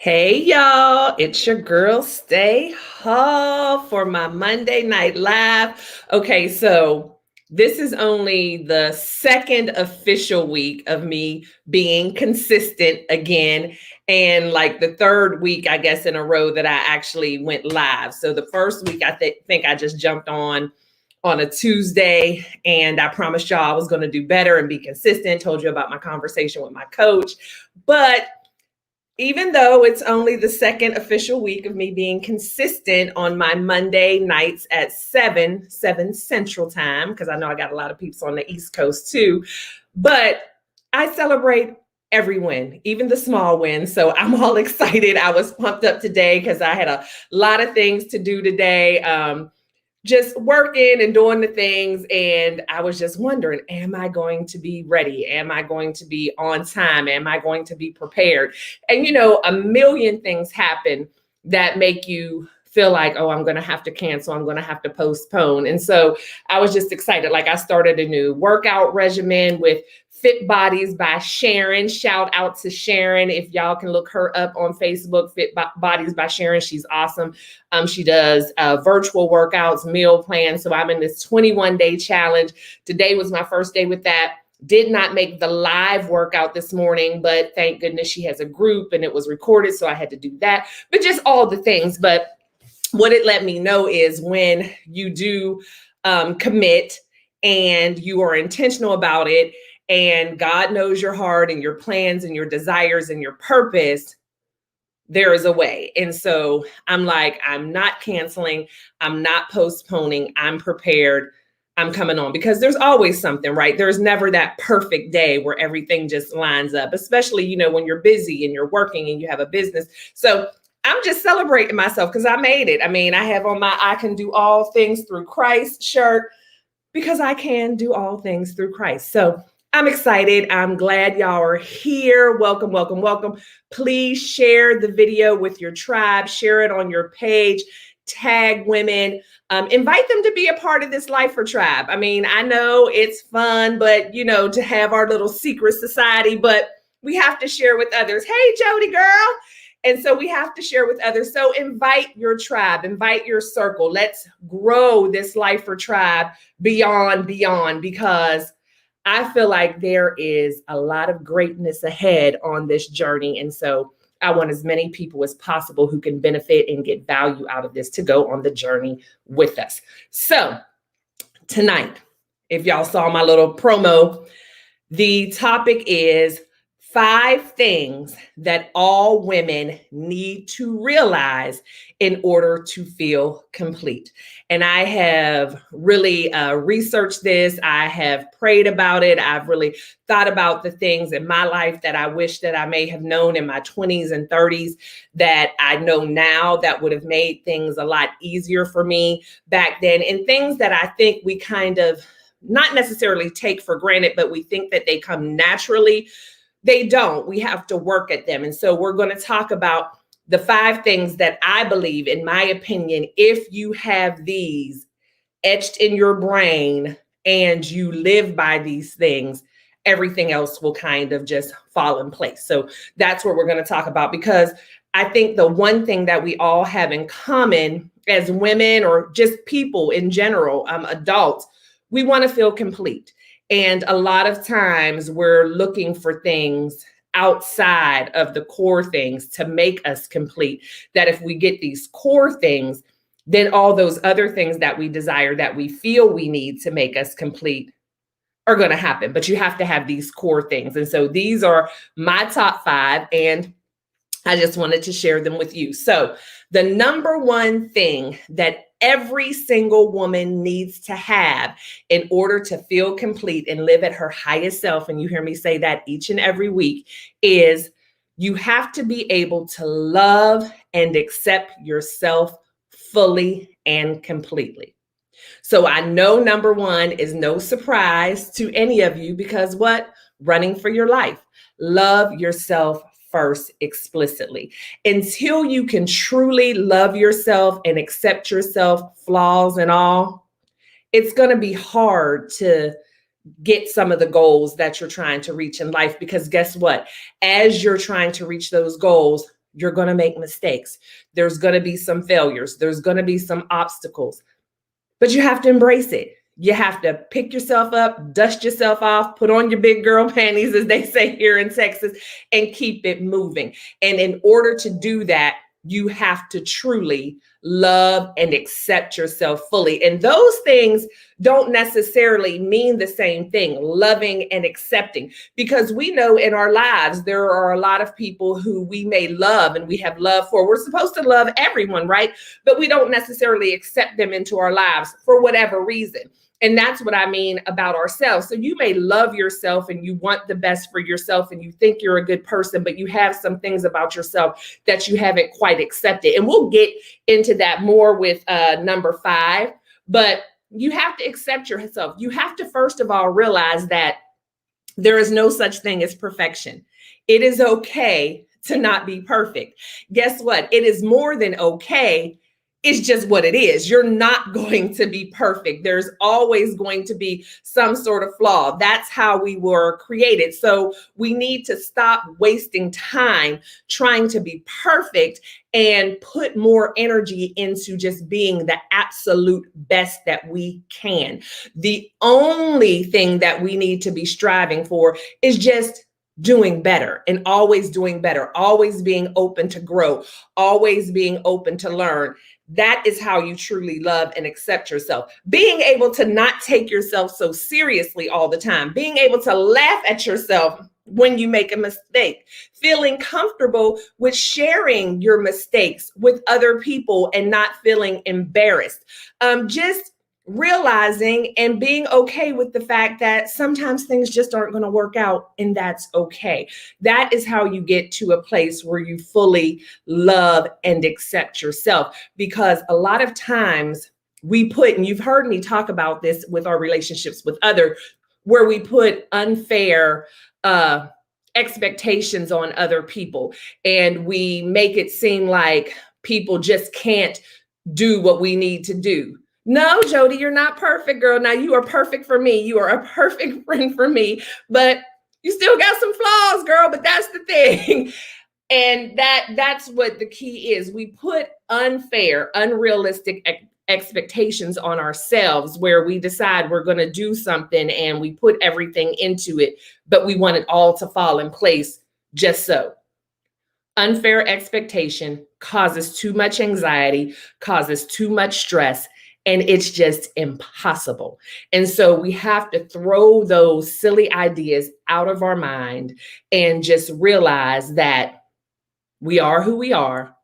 Hey y'all, it's your girl Stay Hall for my Monday Night Live. Okay, so this is only the second official week of me being consistent again, and like the third week, I guess, in a row that I actually went live. So the first week, I think I just jumped on a Tuesday, and I promised y'all I was going to do better and be consistent. Told you about my conversation with my coach, but even though it's only the second official week of me being consistent on my Monday nights at 7 Central Time, because I know I got a lot of peeps on the East Coast too, but I celebrate every win, even the small wins. So I'm all excited. I was pumped up today because I had a lot of things to do today. Just working and doing the things. And I was just wondering, am I going to be ready? Am I going to be on time? Am I going to be prepared? And, a million things happen that make you feel like, oh, I'm going to have to cancel. I'm going to have to postpone. And so I was just excited. Like I started a new workout regimen with Fit Bodies by Sharon. Shout out to Sharon. If y'all can look her up on Facebook, Fit Bodies by Sharon. She's awesome. She does virtual workouts, meal plans. So I'm in this 21-day challenge. Today was my first day with that. Did not make the live workout this morning, but thank goodness she has a group and it was recorded. So I had to do that, but just all the things. But what it let me know is when you do commit and you are intentional about it, and God knows your heart and your plans and your desires and your purpose, there is a way. And so I'm like, I'm not canceling. I'm not postponing. I'm prepared. I'm coming on, because there's always something, right? There's never that perfect day where everything just lines up, especially, when you're busy and you're working and you have a business. So I'm just celebrating myself because I made it. I mean, I have on my I can do all things through Christ shirt, because I can do all things through Christ. So I'm excited. I'm glad y'all are here. Welcome, welcome, welcome. Please share the video with your tribe. Share it on your page. Tag women. Invite them to be a part of this Lifer tribe. I mean, I know it's fun, but to have our little secret society, but we have to share with others. Hey, Jody girl. And so we have to share with others. So invite your tribe, invite your circle. Let's grow this Lifer tribe beyond, because I feel like there is a lot of greatness ahead on this journey. And so I want as many people as possible who can benefit and get value out of this to go on the journey with us. So tonight, if y'all saw my little promo, the topic is 5 things that all women need to realize in order to feel complete. And I have really researched this. I have prayed about it. I've really thought about the things in my life that I wish that I may have known in my 20s and 30s that I know now that would have made things a lot easier for me back then, and things that I think we kind of not necessarily take for granted, but we think that they come naturally. They don't. We have to work at them. And so we're going to talk about the 5 things that I believe, in my opinion, if you have these etched in your brain and you live by these things, everything else will kind of just fall in place. So that's what we're going to talk about, because I think the one thing that we all have in common as women, or just people in general, adults, we want to feel complete. And a lot of times we're looking for things outside of the core things to make us complete, that if we get these core things, then all those other things that we desire, that we feel we need to make us complete, are going to happen. But you have to have these core things. And so these are my top 5, and I just wanted to share them with you. So the number one thing that every single woman needs to have in order to feel complete and live at her highest self, and you hear me say that each and every week, is you have to be able to love and accept yourself fully and completely. So I know number 1 is no surprise to any of you, because what? Running for your life. Love yourself first explicitly. Until you can truly love yourself and accept yourself, flaws and all, it's going to be hard to get some of the goals that you're trying to reach in life, because guess what? As you're trying to reach those goals, You're going to make mistakes. There's going to be some failures. There's going to be some obstacles, but you have to embrace it. You have to pick yourself up, dust yourself off, put on your big girl panties, as they say here in Texas, and keep it moving. And in order to do that, you have to truly love and accept yourself fully. And those things don't necessarily mean the same thing, loving and accepting, because we know in our lives, there are a lot of people who we may love and we have love for. We're supposed to love everyone, right? But we don't necessarily accept them into our lives for whatever reason. And that's what I mean about ourselves. So you may love yourself and you want the best for yourself and you think you're a good person, but you have some things about yourself that you haven't quite accepted. And we'll get into that more with number 5. But you have to accept yourself. You have to, first of all, realize that there is no such thing as perfection. It is okay to not be perfect. Guess what? It is more than okay. It's just what it is. You're not going to be perfect. There's always going to be some sort of flaw. That's how we were created. So we need to stop wasting time trying to be perfect and put more energy into just being the absolute best that we can. The only thing that we need to be striving for is just doing better and always doing better, always being open to grow, always being open to learn. That is how you truly love and accept yourself. Being able to not take yourself so seriously all the time, being able to laugh at yourself when you make a mistake, feeling comfortable with sharing your mistakes with other people and not feeling embarrassed. Just realizing and being okay with the fact that sometimes things just aren't going to work out, and that's okay. That is how you get to a place where you fully love and accept yourself. Because a lot of times we put, and you've heard me talk about this with our relationships with others, where we put unfair expectations on other people, and we make it seem like people just can't do what we need to do. No, Jody, you're not perfect, girl. Now you are perfect for me. You are a perfect friend for me, but you still got some flaws, girl. But that's the thing. And that's what the key is. We put unfair, unrealistic expectations on ourselves, where we decide we're going to do something and we put everything into it, but we want it all to fall in place just so. Unfair expectation causes too much anxiety, causes too much stress, and it's just impossible. And so we have to throw those silly ideas out of our mind and just realize that we are who we are.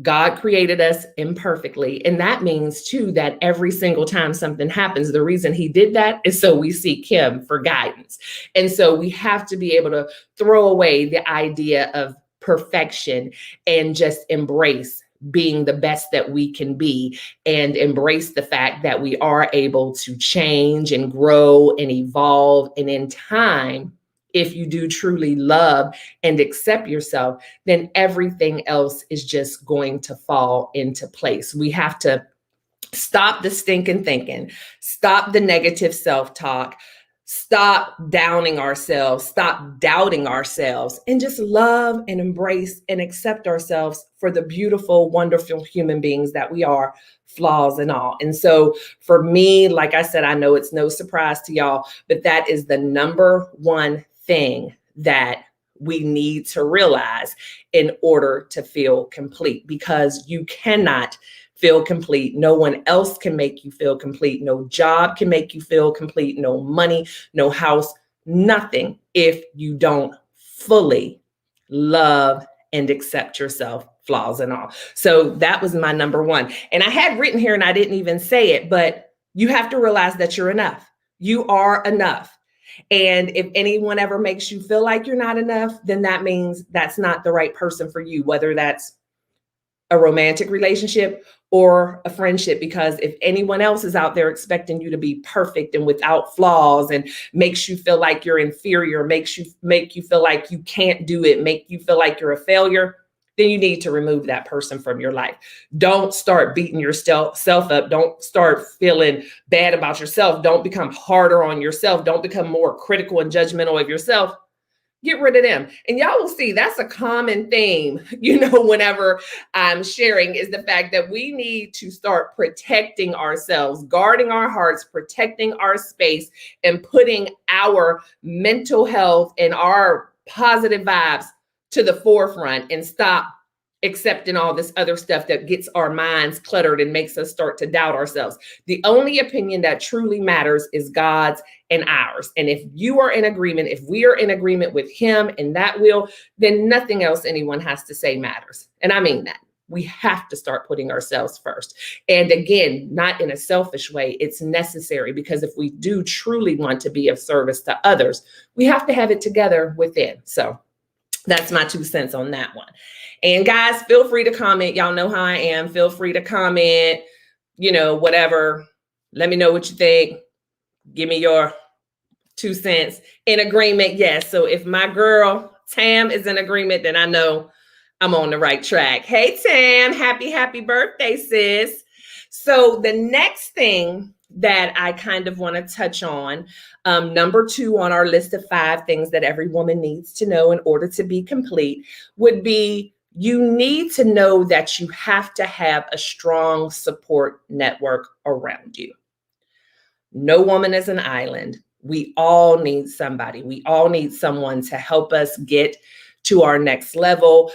God created us imperfectly. And that means too, that every single time something happens, the reason he did that is so we seek him for guidance. And so we have to be able to throw away the idea of perfection and just embrace being the best that we can be, and embrace the fact that we are able to change and grow and evolve. And in time, if you do truly love and accept yourself, then everything else is just going to fall into place. We have to stop the stinking thinking, stop the negative self-talk, stop downing ourselves, stop doubting ourselves, and just love and embrace and accept ourselves for the beautiful, wonderful human beings that we are, flaws and all. And so for me, like I said, I know it's no surprise to y'all, but that is the number one thing that we need to realize in order to feel complete, because you cannot feel complete. No one else can make you feel complete. No job can make you feel complete. No money, no house, nothing, if you don't fully love and accept yourself, flaws and all. So that was my number one. And I had written here and I didn't even say it, but you have to realize that you're enough. You are enough. And if anyone ever makes you feel like you're not enough, then that means that's not the right person for you, whether that's a romantic relationship or a friendship. Because if anyone else is out there expecting you to be perfect and without flaws, and makes you feel like you're inferior, make you feel like you can't do it, make you feel like you're a failure, then you need to remove that person from your life. Don't start beating yourself up. Don't start feeling bad about yourself. Don't become harder on yourself. Don't become more critical and judgmental of yourself. Get rid of them. And y'all will see that's a common theme, whenever I'm sharing, is the fact that we need to start protecting ourselves, guarding our hearts, protecting our space, and putting our mental health and our positive vibes to the forefront, and stop accepting all this other stuff that gets our minds cluttered and makes us start to doubt ourselves. The only opinion that truly matters is God's and ours. And if you are in agreement, if we are in agreement with him and that will, then nothing else anyone has to say matters. And I mean that. We have to start putting ourselves first. And again, not in a selfish way. It's necessary, because if we do truly want to be of service to others, we have to have it together within. So that's my 2 cents on that one. And guys, feel free to comment. Y'all know how I am. Feel free to comment, whatever. Let me know what you think. Give me your 2 cents. In agreement, yes. So if my girl Tam is in agreement, then I know I'm on the right track. Hey, Tam, happy birthday, sis. So the next thing that I kind of want to touch on, number 2 on our list of 5 things that every woman needs to know in order to be complete, would be you need to know that you have to have a strong support network around you. No woman is an island. We all need somebody. We all need someone to help us get to our next level.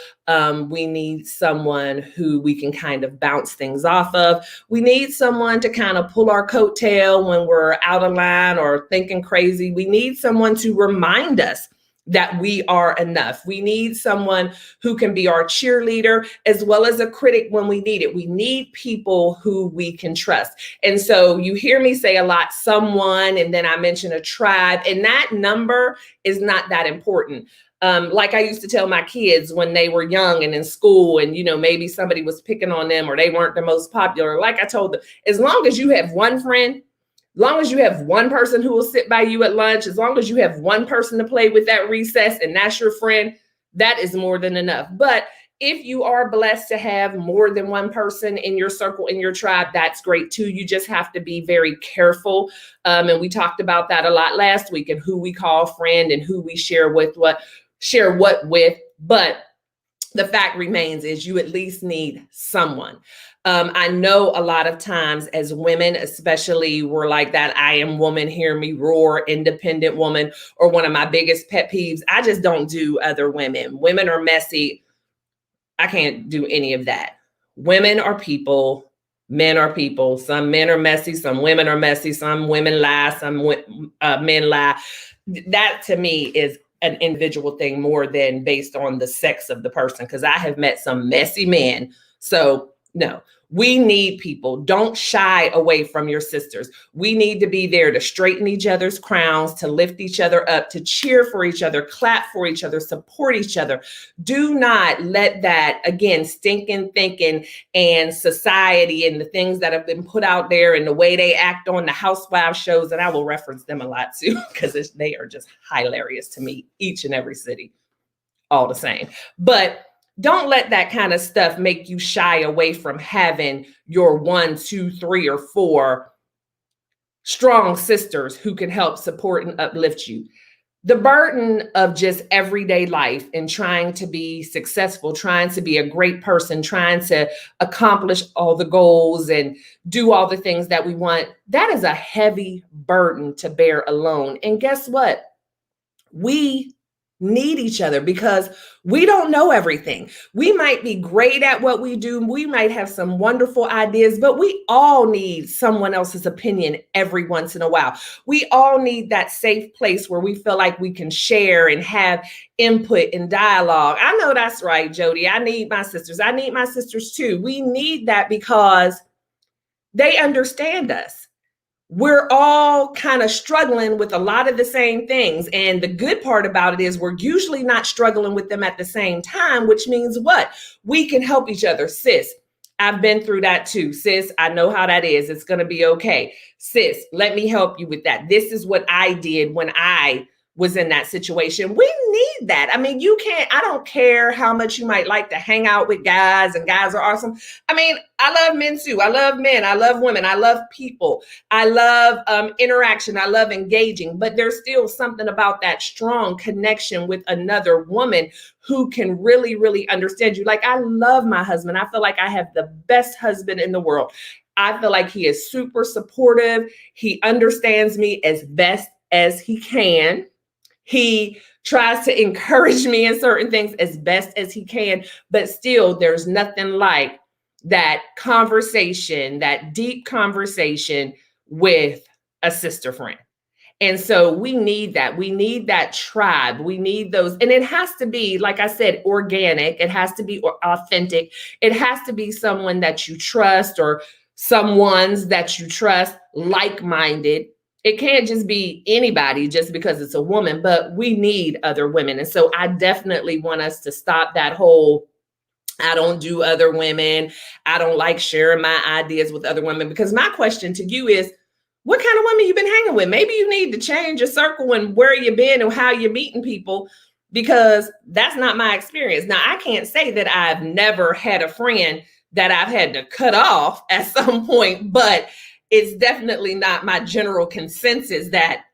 We need someone who we can kind of bounce things off of. We need someone to kind of pull our coattail when we're out of line or thinking crazy. We need someone to remind us that we are enough. We need someone who can be our cheerleader as well as a critic when we need it. We need people who we can trust. And so you hear me say a lot, someone, and then I mention a tribe, and that number is not that important. Like I used to tell my kids when they were young and in school, and maybe somebody was picking on them or they weren't the most popular. Like I told them, as long as you have one friend, as long as you have one person who will sit by you at lunch, as long as you have one person to play with at recess and that's your friend, that is more than enough. But if you are blessed to have more than one person in your circle, in your tribe, that's great too. You just have to be very careful. And we talked about that a lot last week, and who we call friend and who we share what with. But the fact remains is you at least need someone. I know a lot of times as women, especially, we're like that I am woman, hear me roar, independent woman, or one of my biggest pet peeves, I just don't do other women. Women are messy. I can't do any of that. Women are people. Men are people. Some men are messy. Some women are messy. Some women lie. Some men lie. That to me is an individual thing more than based on the sex of the person, because I have met some messy men. So no, we need people. Don't shy away from your sisters. We need to be there to straighten each other's crowns, to lift each other up, to cheer for each other, clap for each other, support each other. Do not let that, again, stinking thinking and society and the things that have been put out there and the way they act on the housewives shows, and I will reference them a lot too, because they are just hilarious to me, each and every city, all the same. But don't let that kind of stuff make you shy away from having your 1, 2, 3, or 4 strong sisters who can help support and uplift you. The burden of just everyday life and trying to be successful, trying to be a great person, trying to accomplish all the goals and do all the things that we want, that is a heavy burden to bear alone. And guess what? We need each other because we don't know everything. We might be great at what we do. We might have some wonderful ideas, but we all need someone else's opinion every once in a while. We all need that safe place where we feel like we can share and have input and dialogue. I know that's right, Jody. I need my sisters. I need my sisters too. We need that because they understand us. We're all kind of struggling with a lot of the same things. And the good part about it is we're usually not struggling with them at the same time, which means what? We can help each other. Sis, I've been through that too. Sis, I know how that is. It's going to be okay. Sis, let me help you with that. This is what I did when I was in that situation. We need that. I mean, I don't care how much you might like to hang out with guys, and guys are awesome. I mean, I love men too. I love men. I love women. I love people. I love interaction. I love engaging, but there's still something about that strong connection with another woman who can really, really understand you. Like, I love my husband. I feel like I have the best husband in the world. I feel like he is super supportive. He understands me as best as he can. He tries to encourage me in certain things as best as he can, but still there's nothing like that conversation, that deep conversation with a sister friend. And so we need that. We need that tribe. We need those. And it has to be, like I said, organic. It has to be authentic. It has to be someone that you trust, or someone's that you trust, like-minded. It can't just be anybody just because it's a woman, but we need other women. And so I definitely want us to stop that whole, I don't do other women, I don't like sharing my ideas with other women. Because my question to you is, what kind of women you been hanging with? Maybe you need to change your circle and where you been and how you're meeting people, because that's not my experience. Now, I can't say that I've never had a friend that I've had to cut off at some point, but it's definitely not my general consensus that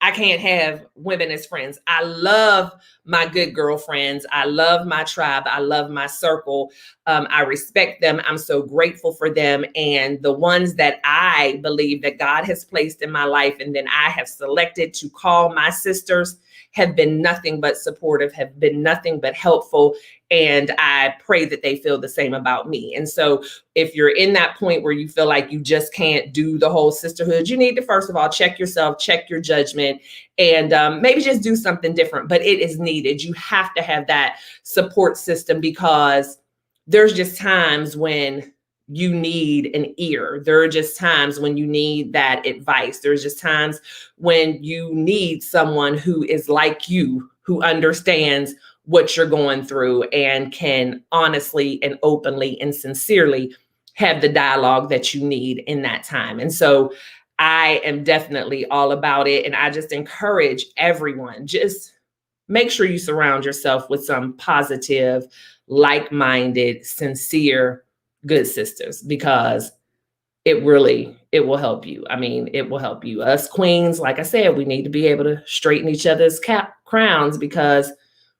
I can't have women as friends. I love my good girlfriends. I love my tribe. I love my circle. I respect them. I'm so grateful for them. And the ones that I believe that God has placed in my life and then I have selected to call my sisters have been nothing but supportive, have been nothing but helpful. And I pray that they feel the same about me. And so if you're in that point where you feel like you just can't do the whole sisterhood, you need to, first of all, check yourself, check your judgment, and maybe just do something different. But it is needed. You have to have that support system, because there's just times when you need an ear. There are just times when you need that advice. There's just times when you need someone who is like you, who understands what you're going through and can honestly and openly and sincerely have the dialogue that you need in that time. And so I am definitely all about it. And I just encourage everyone, just make sure you surround yourself with some positive, like-minded, sincere, good sisters, because it will help you. I mean, it will help you. Us queens, like I said, we need to be able to straighten each other's crowns, because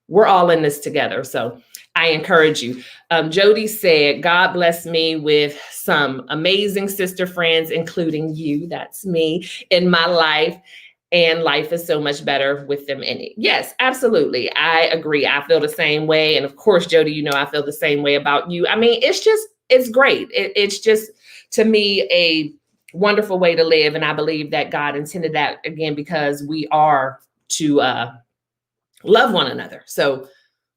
we're all in this together. So I encourage you. Jody said, God bless me with some amazing sister friends, including you, that's me, in my life. And life is so much better with them in it. Yes, absolutely. I agree. I feel the same way. And of course, Jody, you know, I feel the same way about you. I mean, it's great. It's just, to me, a wonderful way to live. And I believe that God intended that, again, because we are to love one another. So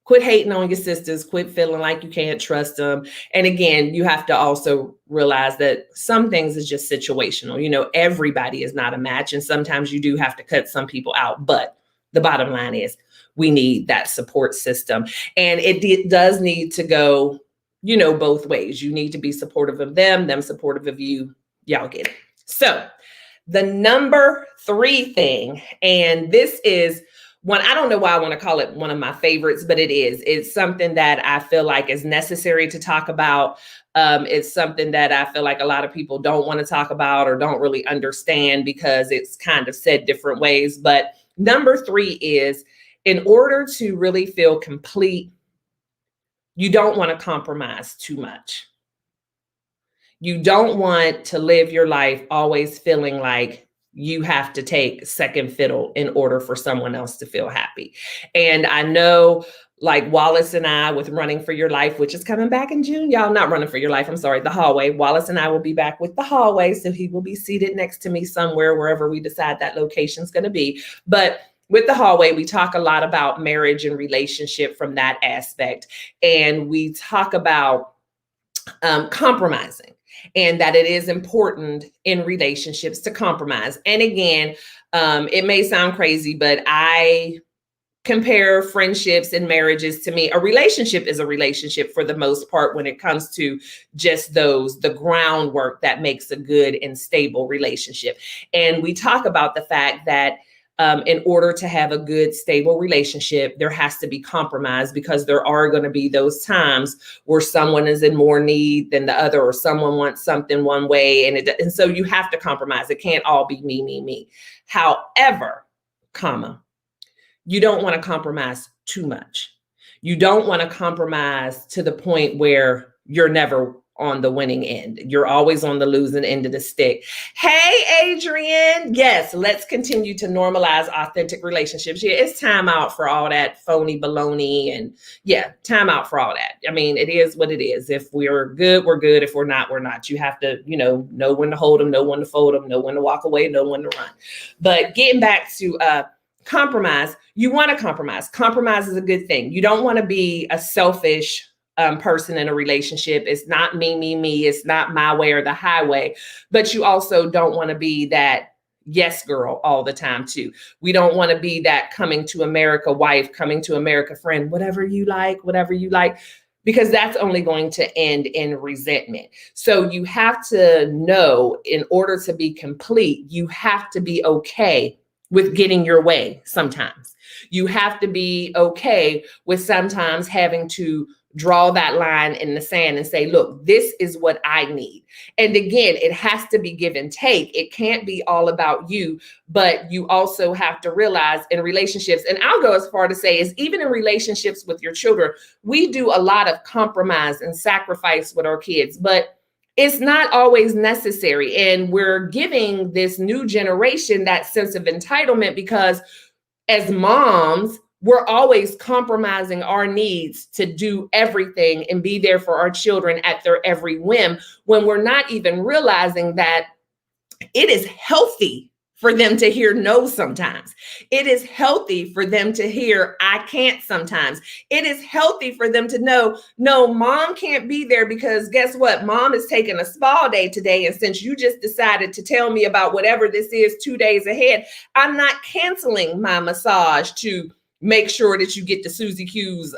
quit hating on your sisters, quit feeling like you can't trust them. And again, you have to also realize that some things is just situational. You know, everybody is not a match. And sometimes you do have to cut some people out. But the bottom line is we need that support system. And it does need to go, you know, both ways. You need to be supportive of them supportive of you. Y'all get it. So the number 3 thing, and this is one, I don't know why I want to call it one of my favorites, but it is. It's something that I feel like is necessary to talk about. It's something that I feel like a lot of people don't want to talk about or don't really understand, because it's kind of said different ways. But number 3 is, in order to really feel complete, you don't want to compromise too much. You don't want to live your life always feeling like you have to take second fiddle in order for someone else to feel happy. And I know, like Wallace and I, with Running for Your Life, which is coming back in June, y'all, not Running for Your Life, I'm sorry, The Hallway. Wallace and I will be back with The Hallway. So he will be seated next to me somewhere, wherever we decide that location's going to be. But with The Hallway, we talk a lot about marriage and relationship from that aspect. And we talk about compromising, and that it is important in relationships to compromise. And again, it may sound crazy, but I compare friendships and marriages. To me, a relationship is a relationship for the most part when it comes to just the groundwork that makes a good and stable relationship. And we talk about the fact that in order to have a good, stable relationship, there has to be compromise, because there are going to be those times where someone is in more need than the other, or someone wants something one way. And so you have to compromise. It can't all be me, me, me. However, you don't want to compromise too much. You don't want to compromise to the point where you're never on the winning end. You're always on the losing end of the stick. Hey, Adrian. Yes, let's continue to normalize authentic relationships. Yeah, it's time out for all that phony baloney. And yeah, time out for all that. I mean, it is what it is. If we're good, we're good. If we're not, we're not. You have to, know when to hold them, know when to fold them, know when to walk away, know when to run. But getting back to compromise, you want to compromise. Compromise is a good thing. You don't want to be a selfish person in a relationship. It's not me, me, me. It's not my way or the highway. But you also don't want to be that yes girl all the time too. We don't want to be that coming to America wife, coming to America friend, whatever you like, because that's only going to end in resentment. So you have to know, in order to be complete, you have to be okay with getting your way sometimes. You have to be okay with sometimes having to draw that line in the sand and say, look, this is what I need. And again, it has to be give and take. It can't be all about you, but you also have to realize in relationships, and I'll go as far to say is even in relationships with your children, we do a lot of compromise and sacrifice with our kids, but it's not always necessary. And we're giving this new generation that sense of entitlement because as moms, we're always compromising our needs to do everything and be there for our children at their every whim, when we're not even realizing that it is healthy for them to hear no sometimes. It is healthy for them to hear I can't sometimes. It is healthy for them to know, no, mom can't be there because guess what? Mom is taking a spa day today. And since you just decided to tell me about whatever this is 2 days ahead, I'm not canceling my massage to make sure that you get the Susie Q's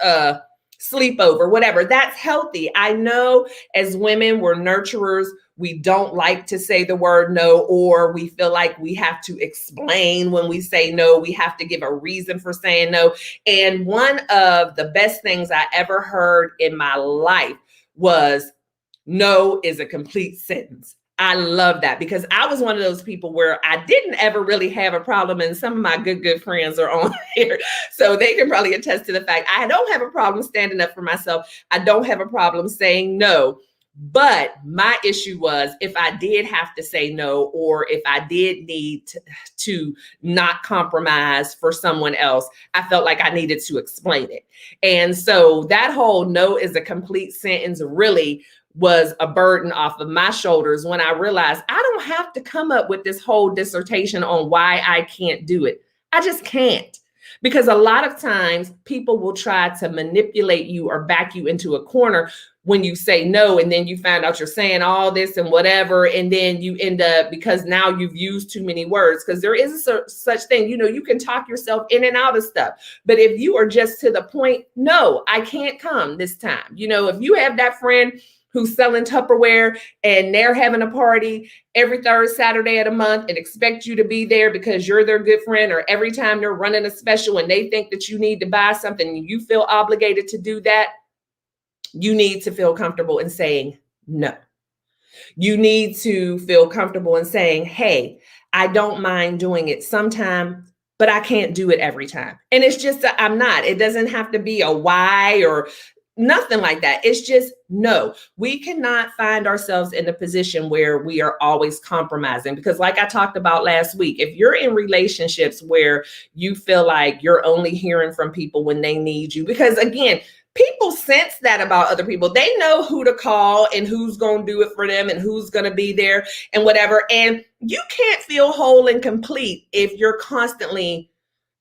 sleepover, whatever. That's healthy. I know as women, we're nurturers. We don't like to say the word no, or we feel like we have to explain when we say no. We have to give a reason for saying no. And one of the best things I ever heard in my life was no is a complete sentence. I love that because I was one of those people where I didn't ever really have a problem. And some of my good friends are on here, so they can probably attest to the fact I don't have a problem standing up for myself. I don't have a problem saying no. But my issue was if I did have to say no, or if I did need to not compromise for someone else, I felt like I needed to explain it. And so that whole no is a complete sentence really was a burden off of my shoulders when I realized I don't have to come up with this whole dissertation on why I can't do it. I just can't. Because a lot of times people will try to manipulate you or back you into a corner when you say no, and then you find out you're saying all this and whatever, and then you end up, because now you've used too many words, because there is a such thing, you can talk yourself in and out of stuff. But if you are just to the point, no, I can't come this time. If you have that friend who's selling Tupperware and they're having a party every third Saturday of the month and expect you to be there because you're their good friend, or every time they're running a special and they think that you need to buy something and you feel obligated to do that, you need to feel comfortable in saying no. You need to feel comfortable in saying, hey, I don't mind doing it sometime, but I can't do it every time. And it's just, I'm not. It doesn't have to be a why or nothing like that. It's just no. We cannot find ourselves in a position where we are always compromising, because like I talked about last week, if you're in relationships where you feel like you're only hearing from people when they need you, because again, people sense that about other people. They know who to call and who's going to do it for them and who's going to be there and whatever. And you can't feel whole and complete if you're constantly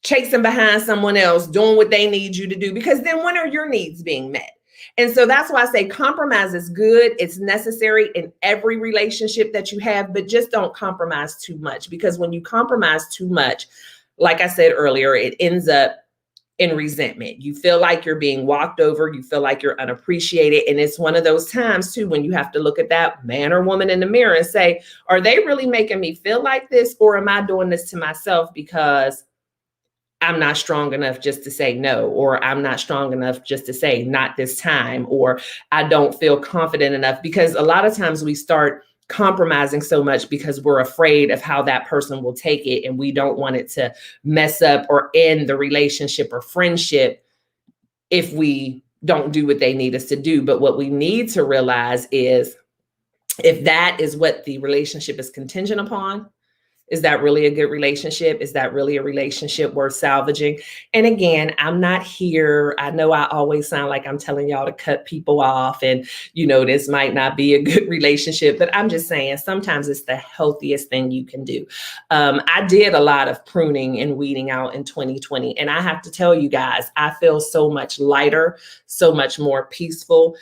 chasing behind someone else, doing what they need you to do, because then when are your needs being met? And so that's why I say compromise is good. It's necessary in every relationship that you have, but just don't compromise too much, because when you compromise too much, like I said earlier, it ends up in resentment. You feel like you're being walked over. You feel like you're unappreciated. And it's one of those times too, when you have to look at that man or woman in the mirror and say, are they really making me feel like this? Or am I doing this to myself because I'm not strong enough just to say no, or I'm not strong enough just to say not this time, or I don't feel confident enough. Because a lot of times we start compromising so much because we're afraid of how that person will take it, and we don't want it to mess up or end the relationship or friendship if we don't do what they need us to do. But what we need to realize is, if that is what the relationship is contingent upon, is that really a good relationship? Is that really a relationship worth salvaging? And again, I'm not here. I know I always sound like I'm telling y'all to cut people off and, this might not be a good relationship, but I'm just saying sometimes it's the healthiest thing you can do. I did a lot of pruning and weeding out in 2020. And I have to tell you guys, I feel so much lighter, so much more peaceful.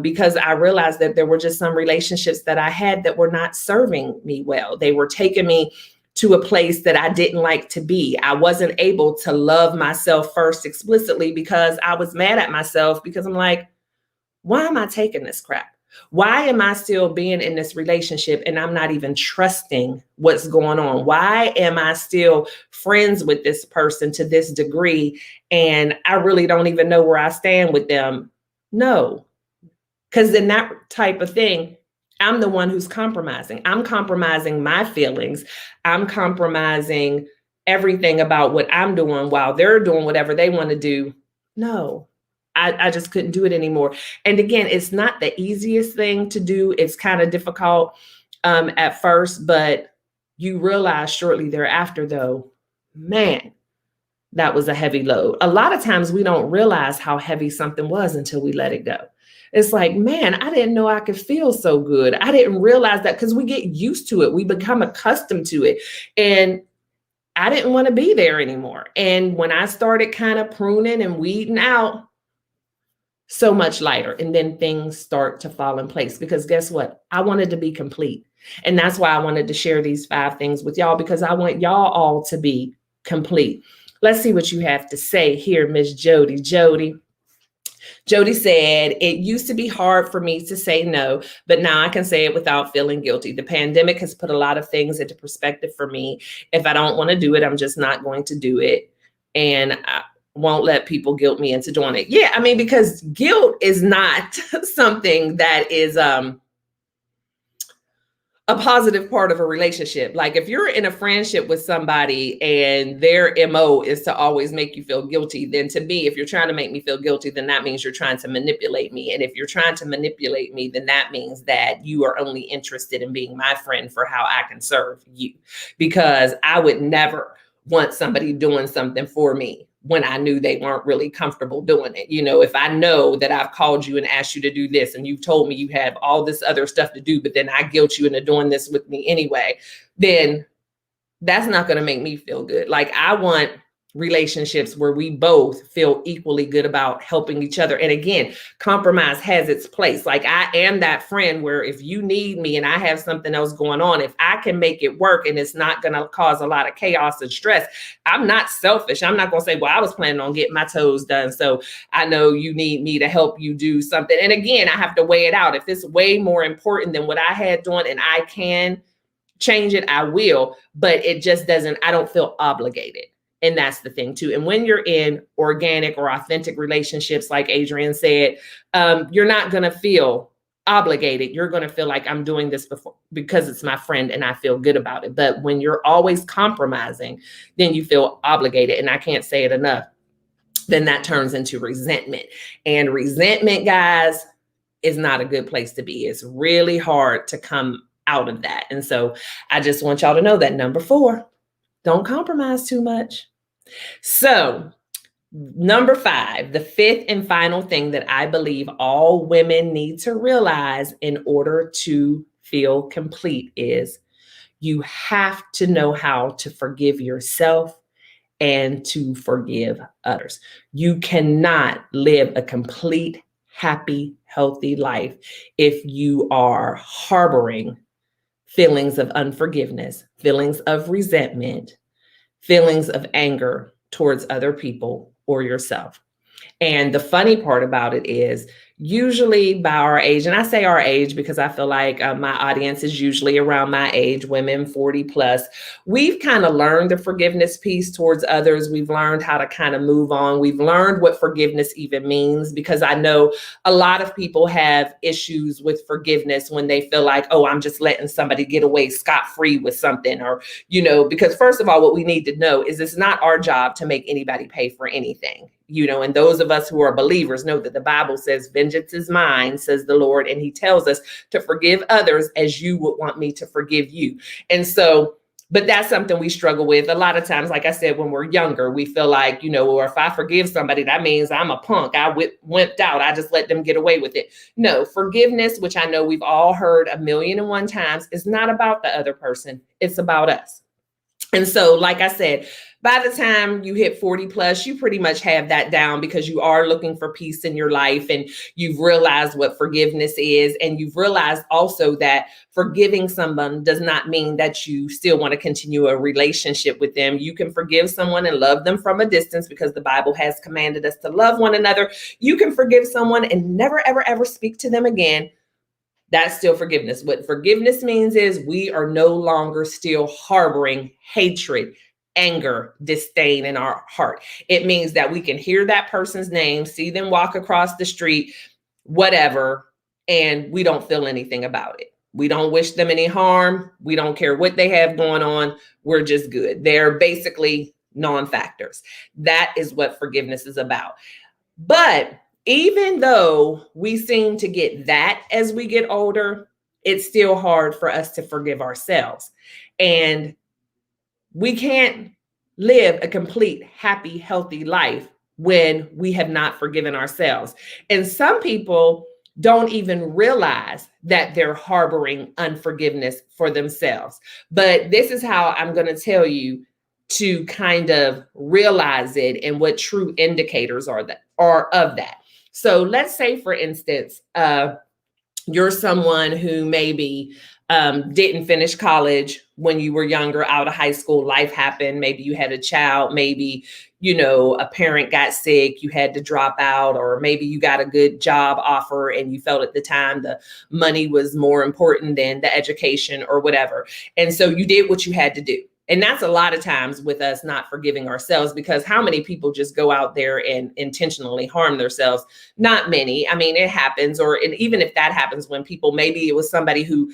Because I realized that there were just some relationships that I had that were not serving me well. They were taking me to a place that I didn't like to be. I wasn't able to love myself first explicitly because I was mad at myself, because I'm like, why am I taking this crap? Why am I still being in this relationship and I'm not even trusting what's going on? Why am I still friends with this person to this degree and I really don't even know where I stand with them? No. Because in that type of thing, I'm the one who's compromising. I'm compromising my feelings. I'm compromising everything about what I'm doing while they're doing whatever they want to do. No, I just couldn't do it anymore. And again, it's not the easiest thing to do. It's kind of difficult at first, but you realize shortly thereafter, though, man, that was a heavy load. A lot of times we don't realize how heavy something was until we let it go. It's like, man, I didn't know I could feel so good. I didn't realize that, because we get used to it. We become accustomed to it. And I didn't want to be there anymore. And when I started kind of pruning and weeding out, so much lighter. And then things start to fall in place, because guess what? I wanted to be complete. And that's why I wanted to share these 5 things with y'all, because I want y'all all to be complete. Let's see what you have to say here, Miss Jody. Jody said, it used to be hard for me to say no, but now I can say it without feeling guilty. The pandemic has put a lot of things into perspective for me. If I don't want to do it, I'm just not going to do it. And I won't let people guilt me into doing it. Yeah, I mean, because guilt is not something that is a positive part of a relationship. Like if you're in a friendship with somebody and their MO is to always make you feel guilty, then to me, if you're trying to make me feel guilty, then that means you're trying to manipulate me. And if you're trying to manipulate me, then that means that you are only interested in being my friend for how I can serve you. Because I would never want somebody doing something for me when I knew they weren't really comfortable doing it. If I know that I've called you and asked you to do this, and you've told me you have all this other stuff to do, but then I guilt you into doing this with me anyway, then that's not going to make me feel good. Like, I want relationships where we both feel equally good about helping each other. And again, compromise has its place. Like, I am that friend where if you need me and I have something else going on, if I can make it work and it's not going to cause a lot of chaos and stress, I'm not selfish. I'm not going to say, well, I was planning on getting my toes done, so I know you need me to help you do something. And again, I have to weigh it out. If it's way more important than what I had doing and I can change it, I will, but it just doesn't, I don't feel obligated. And that's the thing too. And when you're in organic or authentic relationships, like Adrienne said, you're not going to feel obligated. You're going to feel like, I'm doing this because it's my friend and I feel good about it. But when you're always compromising, then you feel obligated. And I can't say it enough. Then that turns into resentment. And resentment, guys, is not a good place to be. It's really hard to come out of that. And so I just want y'all to know that number 4, don't compromise too much. So number 5, the 5th and final thing that I believe all women need to realize in order to feel complete is you have to know how to forgive yourself and to forgive others. You cannot live a complete, happy, healthy life if you are harboring feelings of unforgiveness, feelings of resentment, feelings of anger towards other people or yourself. And the funny part about it is usually by our age, and I say our age because I feel like my audience is usually around my age, women 40 plus. We've kind of learned the forgiveness piece towards others. We've learned how to kind of move on. We've learned what forgiveness even means, because I know a lot of people have issues with forgiveness when they feel like, oh, I'm just letting somebody get away scot-free with something, or, because first of all, what we need to know is it's not our job to make anybody pay for anything. And those of us who are believers know that the Bible says, vengeance is mine, says the Lord. And he tells us to forgive others as you would want me to forgive you. And so, but that's something we struggle with a lot of times. Like I said, when we're younger, we feel like, or if I forgive somebody, that means I'm a punk. I wimped out. I just let them get away with it. No, forgiveness, which I know we've all heard 1,000,001 times, is not about the other person. It's about us. And so, like I said, by the time you hit 40 plus, you pretty much have that down, because you are looking for peace in your life, and you've realized what forgiveness is. And you've realized also that forgiving someone does not mean that you still want to continue a relationship with them. You can forgive someone and love them from a distance, because the Bible has commanded us to love one another. You can forgive someone and never, ever, ever speak to them again. That's still forgiveness. What forgiveness means is we are no longer still harboring hatred, anger, disdain in our heart. It means that we can hear that person's name, see them walk across the street, whatever, and we don't feel anything about it. We don't wish them any harm. We don't care what they have going on. We're just good. They're basically non-factors. That is what forgiveness is about. But even though we seem to get that as we get older, it's still hard for us to forgive ourselves. And we can't live a complete, happy, healthy life when we have not forgiven ourselves. And some people don't even realize that they're harboring unforgiveness for themselves. But this is how I'm going to tell you to kind of realize it and what true indicators are of that. So let's say, for instance, you're someone who maybe didn't finish college when you were younger, out of high school, life happened. Maybe you had a child, maybe, a parent got sick, you had to drop out, or maybe you got a good job offer and you felt at the time the money was more important than the education or whatever. And so you did what you had to do. And that's a lot of times with us not forgiving ourselves, because how many people just go out there and intentionally harm themselves? Not many. I mean, it happens. And even if that happens, when people, maybe it was somebody who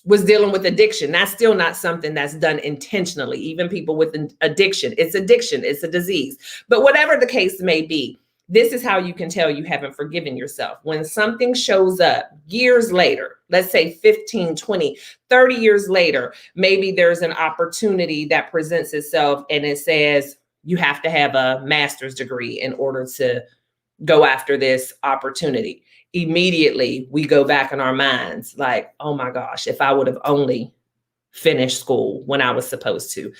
was dealing with addiction, that's still not something that's done intentionally. Even people with addiction, it's a disease. But whatever the case may be, this is how you can tell you haven't forgiven yourself. When something shows up years later, let's say 15, 20, 30 years later, maybe there's an opportunity that presents itself and it says you have to have a master's degree in order to go after this opportunity. Immediately, we go back in our minds like, oh my gosh, if I would have only finished school when I was supposed to.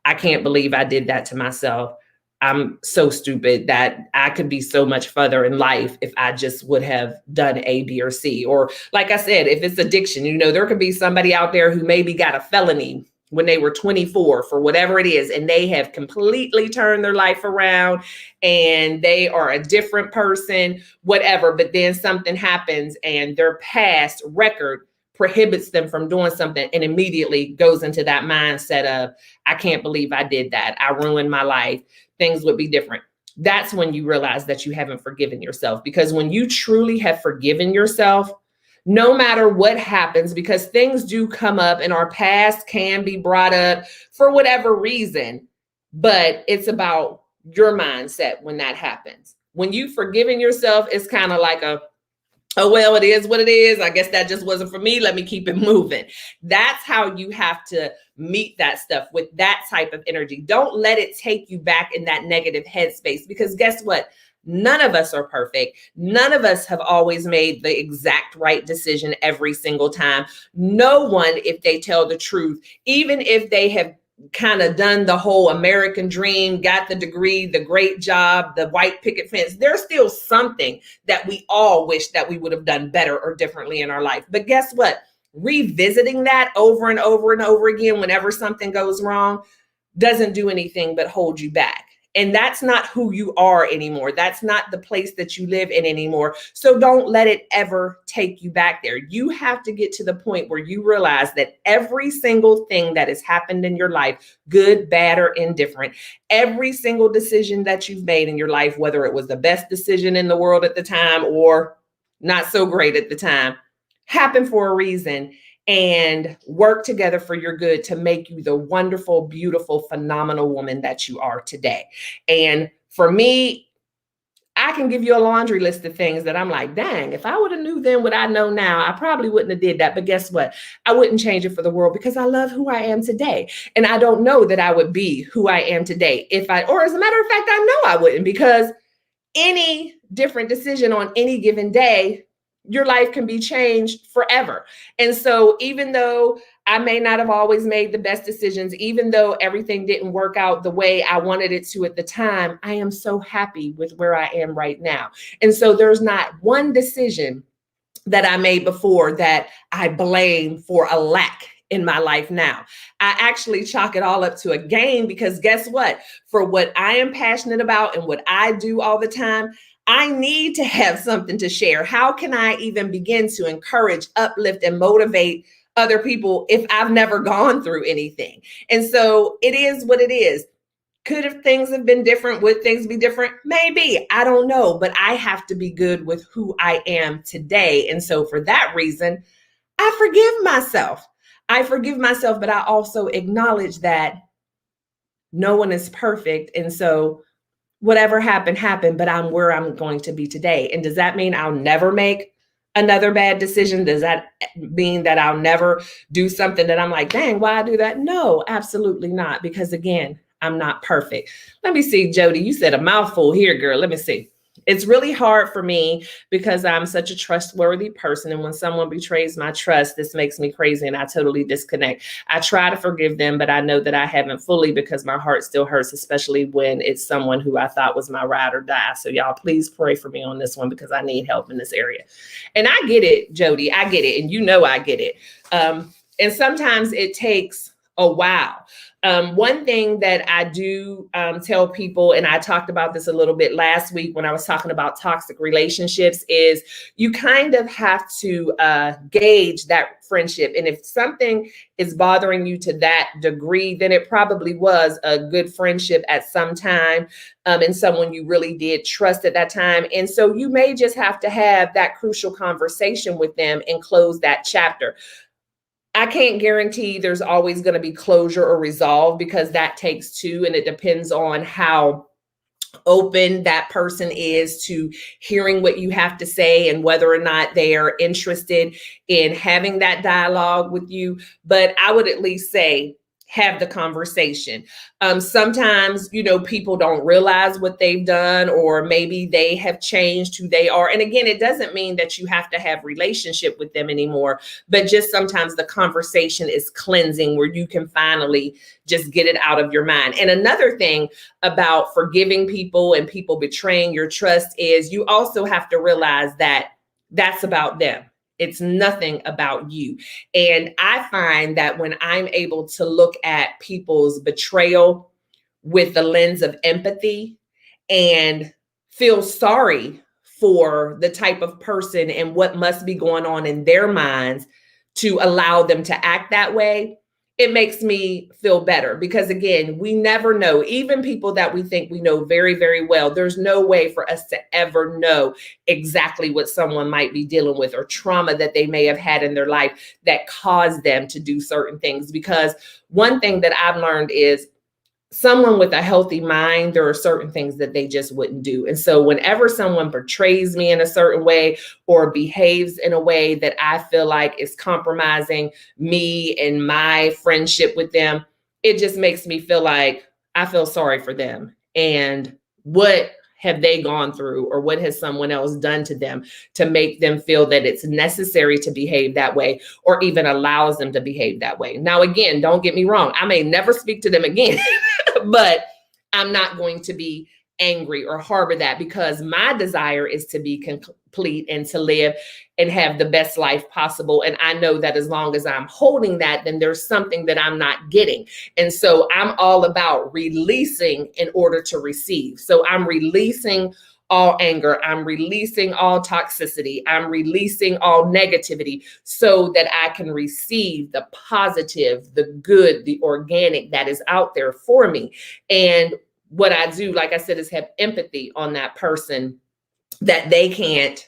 I can't believe I did that to myself. I'm so stupid that I could be so much further in life if I just would have done A, B, or C. Or like I said, if it's addiction, there could be somebody out there who maybe got a felony when they were 24 for whatever it is, and they have completely turned their life around and they are a different person, whatever. But then something happens and their past record prohibits them from doing something, and immediately goes into that mindset of, I can't believe I did that. I ruined my life. Things would be different. That's when you realize that you haven't forgiven yourself. Because when you truly have forgiven yourself, no matter what happens, because things do come up and our past can be brought up for whatever reason, but it's about your mindset when that happens. When you've forgiven yourself, it's kind of like oh, well, it is what it is. I guess that just wasn't for me. Let me keep it moving. That's how you have to meet that stuff, with that type of energy. Don't let it take you back in that negative headspace, because guess what? None of us are perfect. None of us have always made the exact right decision every single time. No one, if they tell the truth, even if they have kind of done the whole American dream, got the degree, the great job, the white picket fence, there's still something that we all wish that we would have done better or differently in our life. But guess what? Revisiting that over and over and over again whenever something goes wrong doesn't do anything but hold you back. And that's not who you are anymore. That's not the place that you live in anymore. So don't let it ever take you back there. You have to get to the point where you realize that every single thing that has happened in your life, good, bad, or indifferent, every single decision that you've made in your life, whether it was the best decision in the world at the time or not so great at the time, happened for a reason, and work together for your good to make you the wonderful, beautiful, phenomenal woman that you are today. And for me, I can give you a laundry list of things that I'm like, dang, if I would have knew then what I know now, I probably wouldn't have did that. But guess what? I wouldn't change it for the world because I love who I am today. And I don't know that I would be who I am today or as a matter of fact, I know I wouldn't, because any different decision on any given day, your life can be changed forever. And so even though I may not have always made the best decisions, even though everything didn't work out the way I wanted it to at the time, I am so happy with where I am right now. And so there's not one decision that I made before that I blame for a lack in my life now. I actually chalk it all up to a gain, because guess what? For what I am passionate about and what I do all the time, I need to have something to share. How can I even begin to encourage, uplift, and motivate other people if I've never gone through anything? And so it is what it is. Could have things have been different? Would things be different? Maybe. I don't know. But I have to be good with who I am today. And so for that reason, I forgive myself. I forgive myself, but I also acknowledge that no one is perfect. And so whatever happened, happened, but I'm where I'm going to be today. And does that mean I'll never make another bad decision? Does that mean that I'll never do something that I'm like, dang, why I do that? No, absolutely not. Because again, I'm not perfect. Let me see, Jody, you said a mouthful here, girl. Let me see. It's really hard for me because I'm such a trustworthy person. And when someone betrays my trust, this makes me crazy and I totally disconnect. I try to forgive them, but I know that I haven't fully because my heart still hurts, especially when it's someone who I thought was my ride or die. So y'all, please pray for me on this one because I need help in this area. And I get it, Jody. I get it. And you know I get it. And sometimes it takes a while. One thing that I do tell people, and I talked about this a little bit last week when I was talking about toxic relationships, is you kind of have to gauge that friendship. And if something is bothering you to that degree, then it probably was a good friendship at some time, and someone you really did trust at that time. And so you may just have to have that crucial conversation with them and close that chapter. I can't guarantee there's always going to be closure or resolve because that takes two, and it depends on how open that person is to hearing what you have to say and whether or not they are interested in having that dialogue with you. But I would at least say, have the conversation. Sometimes, people don't realize what they've done, or maybe they have changed who they are. And again, it doesn't mean that you have to have relationship with them anymore, but just sometimes the conversation is cleansing where you can finally just get it out of your mind. And another thing about forgiving people and people betraying your trust is you also have to realize that that's about them. It's nothing about you. And I find that when I'm able to look at people's betrayal with the lens of empathy and feel sorry for the type of person and what must be going on in their minds to allow them to act that way, it makes me feel better. Because again, we never know, even people that we think we know very, very well, there's no way for us to ever know exactly what someone might be dealing with or trauma that they may have had in their life that caused them to do certain things. Because one thing that I've learned is someone with a healthy mind, there are certain things that they just wouldn't do. And so whenever someone betrays me in a certain way or behaves in a way that I feel like is compromising me and my friendship with them, it just makes me feel like I feel sorry for them. And what have they gone through, or what has someone else done to them to make them feel that it's necessary to behave that way, or even allows them to behave that way? Now, again, don't get me wrong. I may never speak to them again, but I'm not going to be angry or harbor that, because my desire is to be complete and to live and have the best life possible. And I know that as long as I'm holding that, then there's something that I'm not getting. And so I'm all about releasing in order to receive. So I'm releasing all anger. I'm releasing all toxicity. I'm releasing all negativity so that I can receive the positive, the good, the organic that is out there for me. And what I do, like I said, is have empathy on that person, that they can't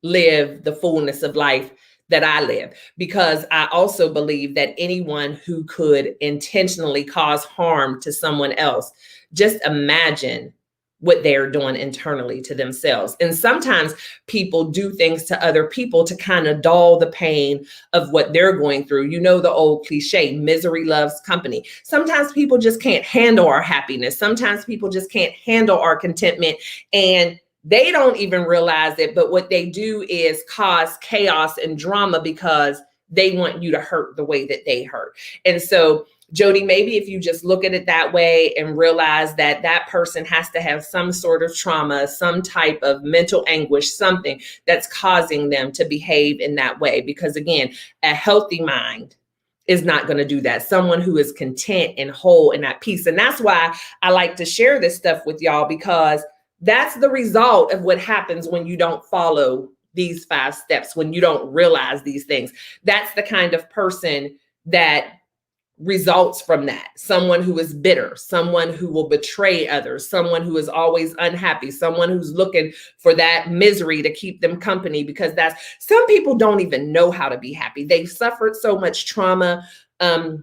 live the fullness of life that I live. Because I also believe that anyone who could intentionally cause harm to someone else, just imagine what they're doing internally to themselves. And sometimes people do things to other people to kind of dull the pain of what they're going through. You know, the old cliche, misery loves company. Sometimes people just can't handle our happiness. Sometimes people just can't handle our contentment, and they don't even realize it. But what they do is cause chaos and drama because they want you to hurt the way that they hurt. And so, Jody, maybe if you just look at it that way and realize that that person has to have some sort of trauma, some type of mental anguish, something that's causing them to behave in that way. Because again, a healthy mind is not going to do that. Someone who is content and whole and at peace. And that's why I like to share this stuff with y'all, because that's the result of what happens when you don't follow these 5 steps, when you don't realize these things. That's the kind of person that results from that. Someone who is bitter, someone who will betray others, someone who is always unhappy, someone who's looking for that misery to keep them company, because some people don't even know how to be happy. They've suffered so much trauma.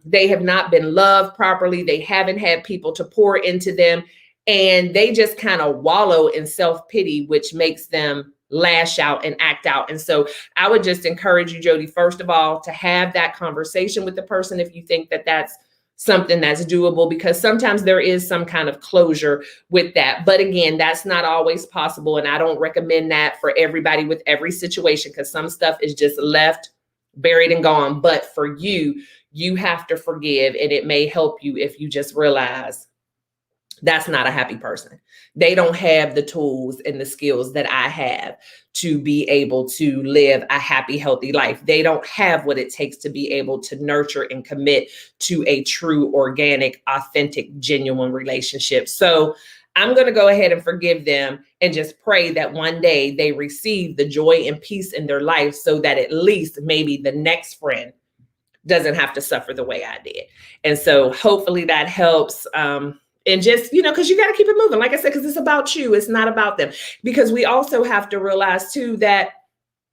They have not been loved properly. They haven't had people to pour into them. And they just kind of wallow in self-pity, which makes them lash out and act out. And so I would just encourage you, Jody, first of all, to have that conversation with the person if you think that that's something that's doable, because sometimes there is some kind of closure with that. But again, that's not always possible. And I don't recommend that for everybody with every situation, because some stuff is just left buried and gone. But for you, you have to forgive. And it may help you if you just realize that's not a happy person. They don't have the tools and the skills that I have to be able to live a happy, healthy life. They don't have what it takes to be able to nurture and commit to a true, organic, authentic, genuine relationship. So I'm going to go ahead and forgive them and just pray that one day they receive the joy and peace in their life, so that at least maybe the next friend doesn't have to suffer the way I did. And so hopefully that helps. And just, because you got to keep it moving. Like I said, because it's about you. It's not about them. Because we also have to realize, too, that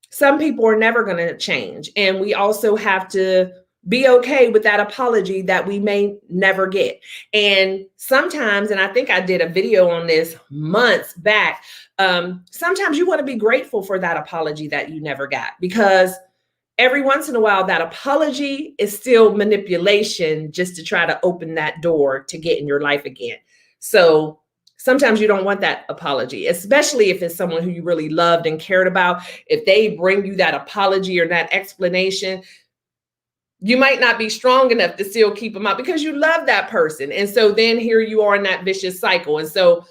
some people are never going to change. And we also have to be okay with that apology that we may never get. And sometimes, and I think I did a video on this months back, sometimes you want to be grateful for that apology that you never got, because every once in a while, that apology is still manipulation just to try to open that door to get in your life again. So sometimes you don't want that apology, especially if it's someone who you really loved and cared about. If they bring you that apology or that explanation, you might not be strong enough to still keep them out because you love that person. And so then here you are in that vicious cycle. And so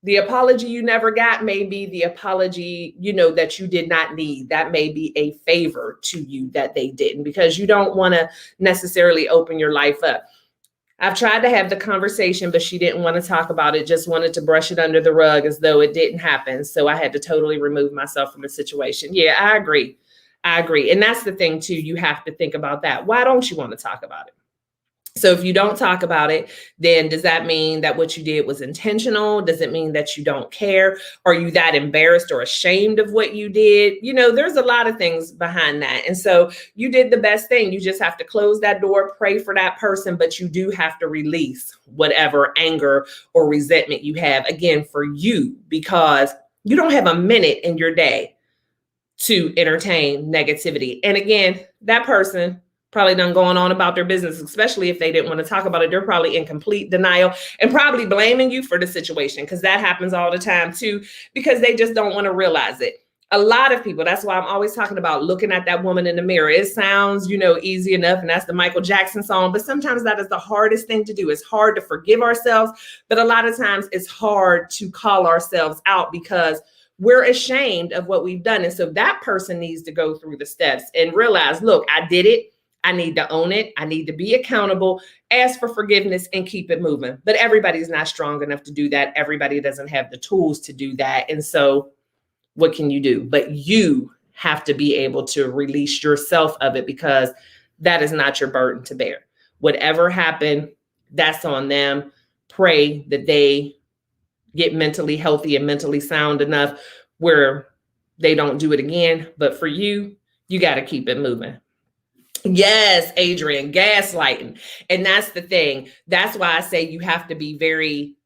the apology you never got may be the apology, that you did not need. That may be a favor to you that they didn't, because you don't want to necessarily open your life up. I've tried to have the conversation, but she didn't want to talk about it, just wanted to brush it under the rug as though it didn't happen. So I had to totally remove myself from the situation. Yeah, I agree. And that's the thing, too. You have to think about that. Why don't you want to talk about it? So if you don't talk about it, then does that mean that what you did was intentional? Does it mean that you don't care? Are you that embarrassed or ashamed of what you did? There's a lot of things behind that. And so you did the best thing. You just have to close that door, pray for that person, but you do have to release whatever anger or resentment you have, again, for you, because you don't have a minute in your day to entertain negativity. And again, that person probably done going on about their business, especially if they didn't want to talk about it. They're probably in complete denial and probably blaming you for the situation, because that happens all the time too, because they just don't want to realize it. A lot of people, that's why I'm always talking about looking at that woman in the mirror. It sounds, easy enough, and that's the Michael Jackson song, but sometimes that is the hardest thing to do. It's hard to forgive ourselves, but a lot of times it's hard to call ourselves out because we're ashamed of what we've done. And so that person needs to go through the steps and realize, look, I did it. I need to own it. I need to be accountable, ask for forgiveness, and keep it moving. But everybody's not strong enough to do that. Everybody doesn't have the tools to do that. And so what can you do? But you have to be able to release yourself of it, because that is not your burden to bear. Whatever happened, that's on them. Pray that they get mentally healthy and mentally sound enough where they don't do it again. But for you, you got to keep it moving. Yes, Adrian, gaslighting. And that's the thing. That's why I say you have to be very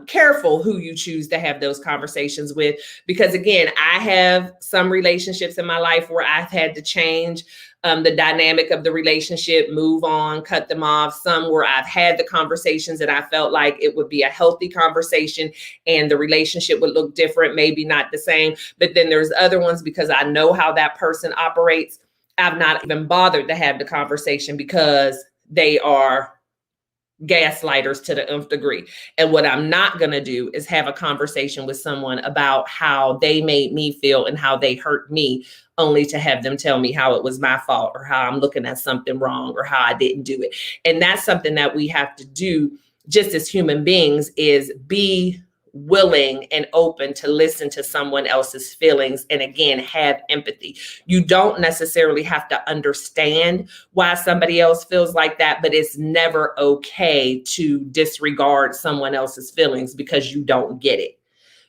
careful who you choose to have those conversations with, because again, I have some relationships in my life where I've had to change the dynamic of the relationship, move on, cut them off. Some where I've had the conversations and I felt like it would be a healthy conversation and the relationship would look different, maybe not the same. But then there's other ones, because I know how that person operates, I've not even bothered to have the conversation because they are gaslighters to the nth degree. And what I'm not going to do is have a conversation with someone about how they made me feel and how they hurt me, only to have them tell me how it was my fault or how I'm looking at something wrong or how I didn't do it. And that's something that we have to do just as human beings, is be willing and open to listen to someone else's feelings. And again, have empathy. You don't necessarily have to understand why somebody else feels like that, but it's never okay to disregard someone else's feelings because you don't get it.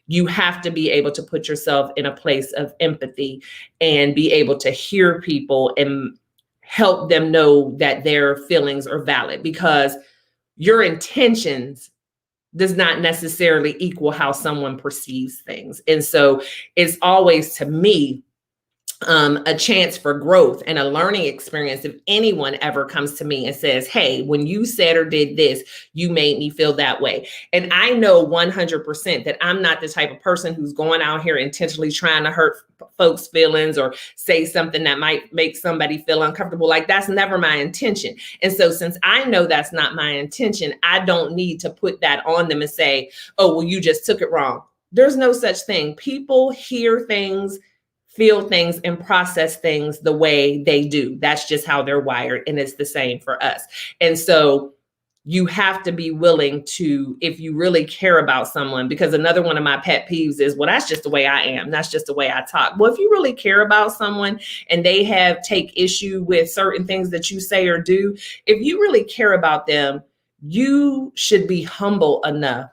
You have to be able to put yourself in a place of empathy and be able to hear people and help them know that their feelings are valid, because your intentions does not necessarily equal how someone perceives things. And so it's always, to me, a chance for growth and a learning experience. If anyone ever comes to me and says, hey, when you said or did this, you made me feel that way. And I know 100% that I'm not the type of person who's going out here intentionally trying to hurt folks' feelings or say something that might make somebody feel uncomfortable. Like, that's never my intention. And so since I know that's not my intention, I don't need to put that on them and say, oh, well, you just took it wrong. There's no such thing. People hear things, feel things, and process things the way they do. That's just how they're wired. And it's the same for us. And so you have to be willing to, if you really care about someone, because another one of my pet peeves is, well, that's just the way I am. That's just the way I talk. Well, if you really care about someone and they take issue with certain things that you say or do, if you really care about them, you should be humble enough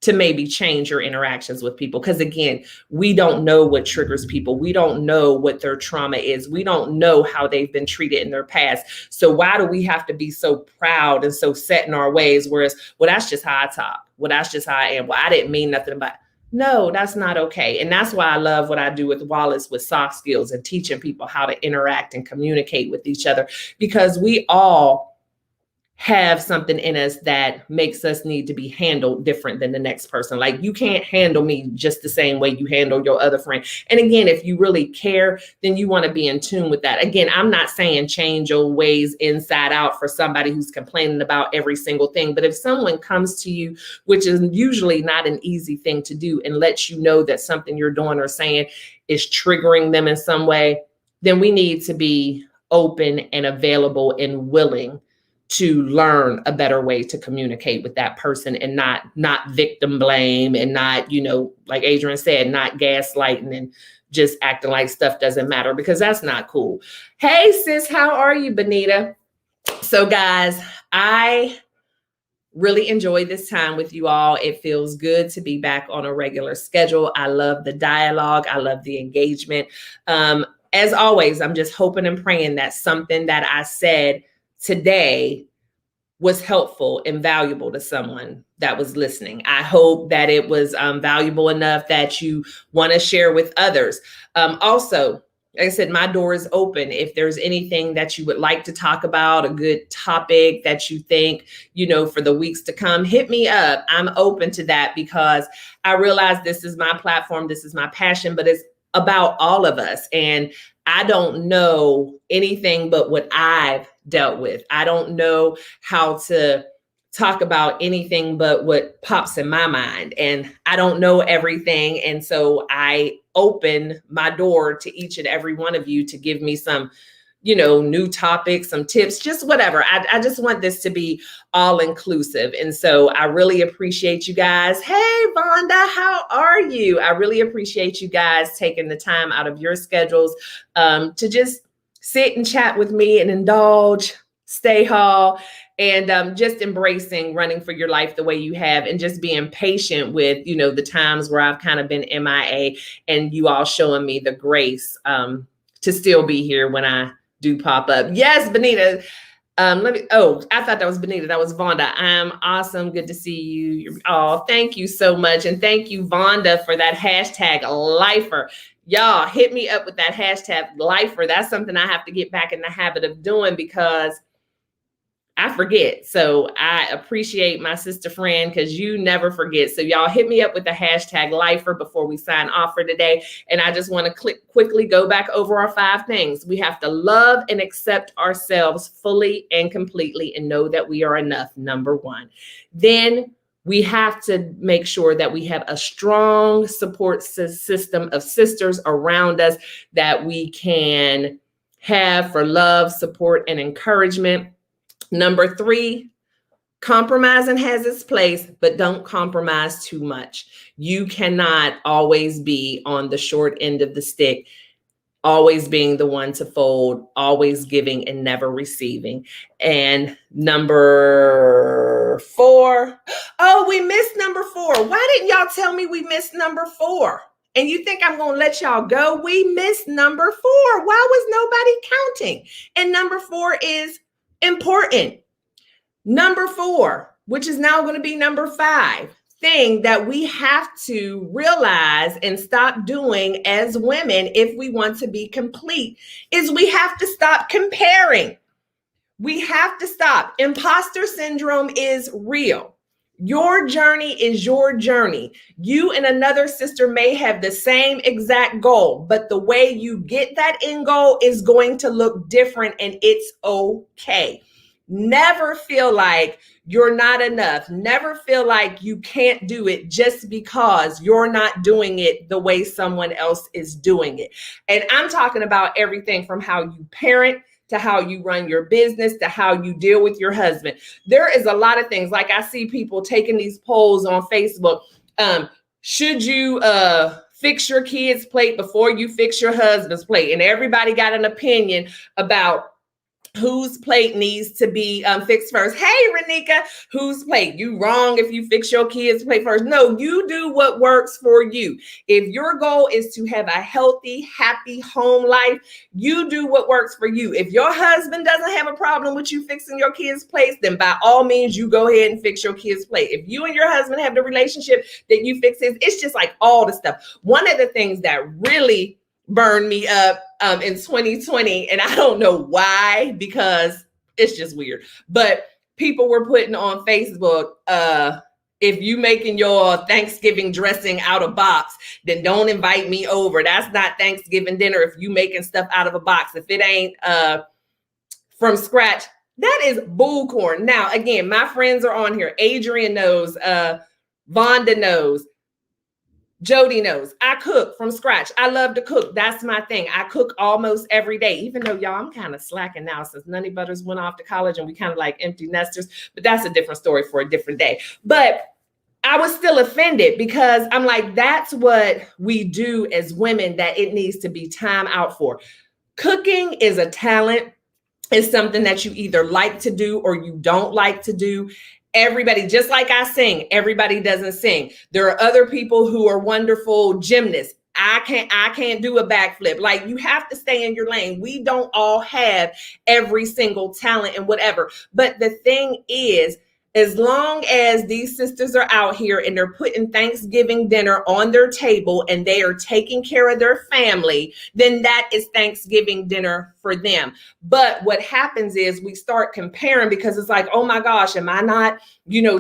to maybe change your interactions with people. Because again, we don't know what triggers people. We don't know what their trauma is. We don't know how they've been treated in their past. So why do we have to be so proud and so set in our ways? Whereas, well, that's just how I talk. Well, that's just how I am. Well, I didn't mean nothing about it. No, that's not okay. And that's why I love what I do with Wallace with soft skills and teaching people how to interact and communicate with each other, because we all have something in us that makes us need to be handled different than the next person. Like, you can't handle me just the same way you handle your other friend. And again, if you really care, then you want to be in tune with that. Again, I'm not saying change your ways inside out for somebody who's complaining about every single thing. But if someone comes to you, which is usually not an easy thing to do, and lets you know that something you're doing or saying is triggering them in some way, then we need to be open and available and willing to learn a better way to communicate with that person, and not victim blame, and not, like Adrian said, not gaslighting and just acting like stuff doesn't matter, because that's not cool. Hey sis, how are you, Benita? So guys, I really enjoyed this time with you all. It feels good to be back on a regular schedule. I love the dialogue. I love the engagement. As always, I'm just hoping and praying that something that I said today was helpful and valuable to someone that was listening. I hope that it was valuable enough that you want to share with others. Also, like I said, my door is open. If there's anything that you would like to talk about, a good topic that you think, for the weeks to come, hit me up. I'm open to that, because I realize this is my platform. This is my passion, but it's about all of us. And I don't know anything but what I've dealt with. I don't know how to talk about anything but what pops in my mind. And I don't know everything. And so I open my door to each and every one of you to give me some, new topics, some tips, just whatever. I just want this to be all inclusive. And so I really appreciate you guys. Hey, Vonda, how are you? I really appreciate you guys taking the time out of your schedules to just sit and chat with me and indulge, stay hall, and just embracing running for your life the way you have, and just being patient with, the times where I've kind of been MIA, and you all showing me the grace to still be here when I do pop up. Yes, Benita. I thought that was Benita. That was Vonda. I'm awesome. Good to see you. Oh, thank you so much. And thank you, Vonda, for that hashtag lifer. Y'all hit me up with that hashtag lifer. That's something I have to get back in the habit of doing because I forget. So I appreciate my sister friend because you never forget. So y'all hit me up with the hashtag lifer before we sign off for today. And I just want to quickly go back over our 5 things. We have to love and accept ourselves fully and completely and know that we are enough, number 1. Then we have to make sure that we have a strong support system of sisters around us that we can have for love, support, and encouragement. Number 3, compromising has its place, but don't compromise too much. You cannot always be on the short end of the stick, always being the one to fold, always giving and never receiving. And number 4, oh, we missed number 4. Why didn't y'all tell me we missed number 4? And you think I'm going to let y'all go? We missed number 4. Why was nobody counting? And number 4 is important. Number 4, which is now going to be number 5, thing that we have to realize and stop doing as women if we want to be complete is we have to stop comparing. We have to stop. Imposter syndrome is real. Your journey is your journey. You and another sister may have the same exact goal, but the way you get that end goal is going to look different, and it's okay. Never feel like you're not enough. Never feel like you can't do it just because you're not doing it the way someone else is doing it. And I'm talking about everything from how you parent to how you run your business, to how you deal with your husband. There is a lot of things. Like I see people taking these polls on Facebook. Should you fix your kids' plate before you fix your husband's plate? And everybody got an opinion about whose plate needs to be fixed first. Hey, Renika, whose plate? You wrong if you fix your kids' plate first. No, you do what works for you. If your goal is to have a healthy, happy home life, you do what works for you. If your husband doesn't have a problem with you fixing your kids' plates, then by all means, you go ahead and fix your kids' plate. If you and your husband have the relationship that you fix his, it's just like all the stuff. One of the things that really burned me up in 2020, and I don't know why, because it's just weird, but people were putting on Facebook, if you making your Thanksgiving dressing out of box, then don't invite me over. That's not Thanksgiving dinner if you making stuff out of a box. If it ain't from scratch, that is bullcorn. Now, again, my friends are on here. Adrian knows, Vonda knows, Jody knows. I cook from scratch. I love to cook. That's my thing. I cook almost every day, even though, y'all, I'm kind of slacking now since Nunny Butters went off to college and we kind of like empty nesters, but that's a different story for a different day. But I was still offended because I'm like, that's what we do as women that it needs to be time out for. Cooking is a talent. It's something that you either like to do or you don't like to do. Everybody, just like I sing, everybody doesn't sing. There are other people who are wonderful gymnasts. I can't do a backflip. Like, you have to stay in your lane. We don't all have every single talent and whatever. But the thing is, As long as these sisters are out here and they're putting Thanksgiving dinner on their table and they are taking care of their family, then that is Thanksgiving dinner for them. But what happens is we start comparing because it's like, oh my gosh, am I not,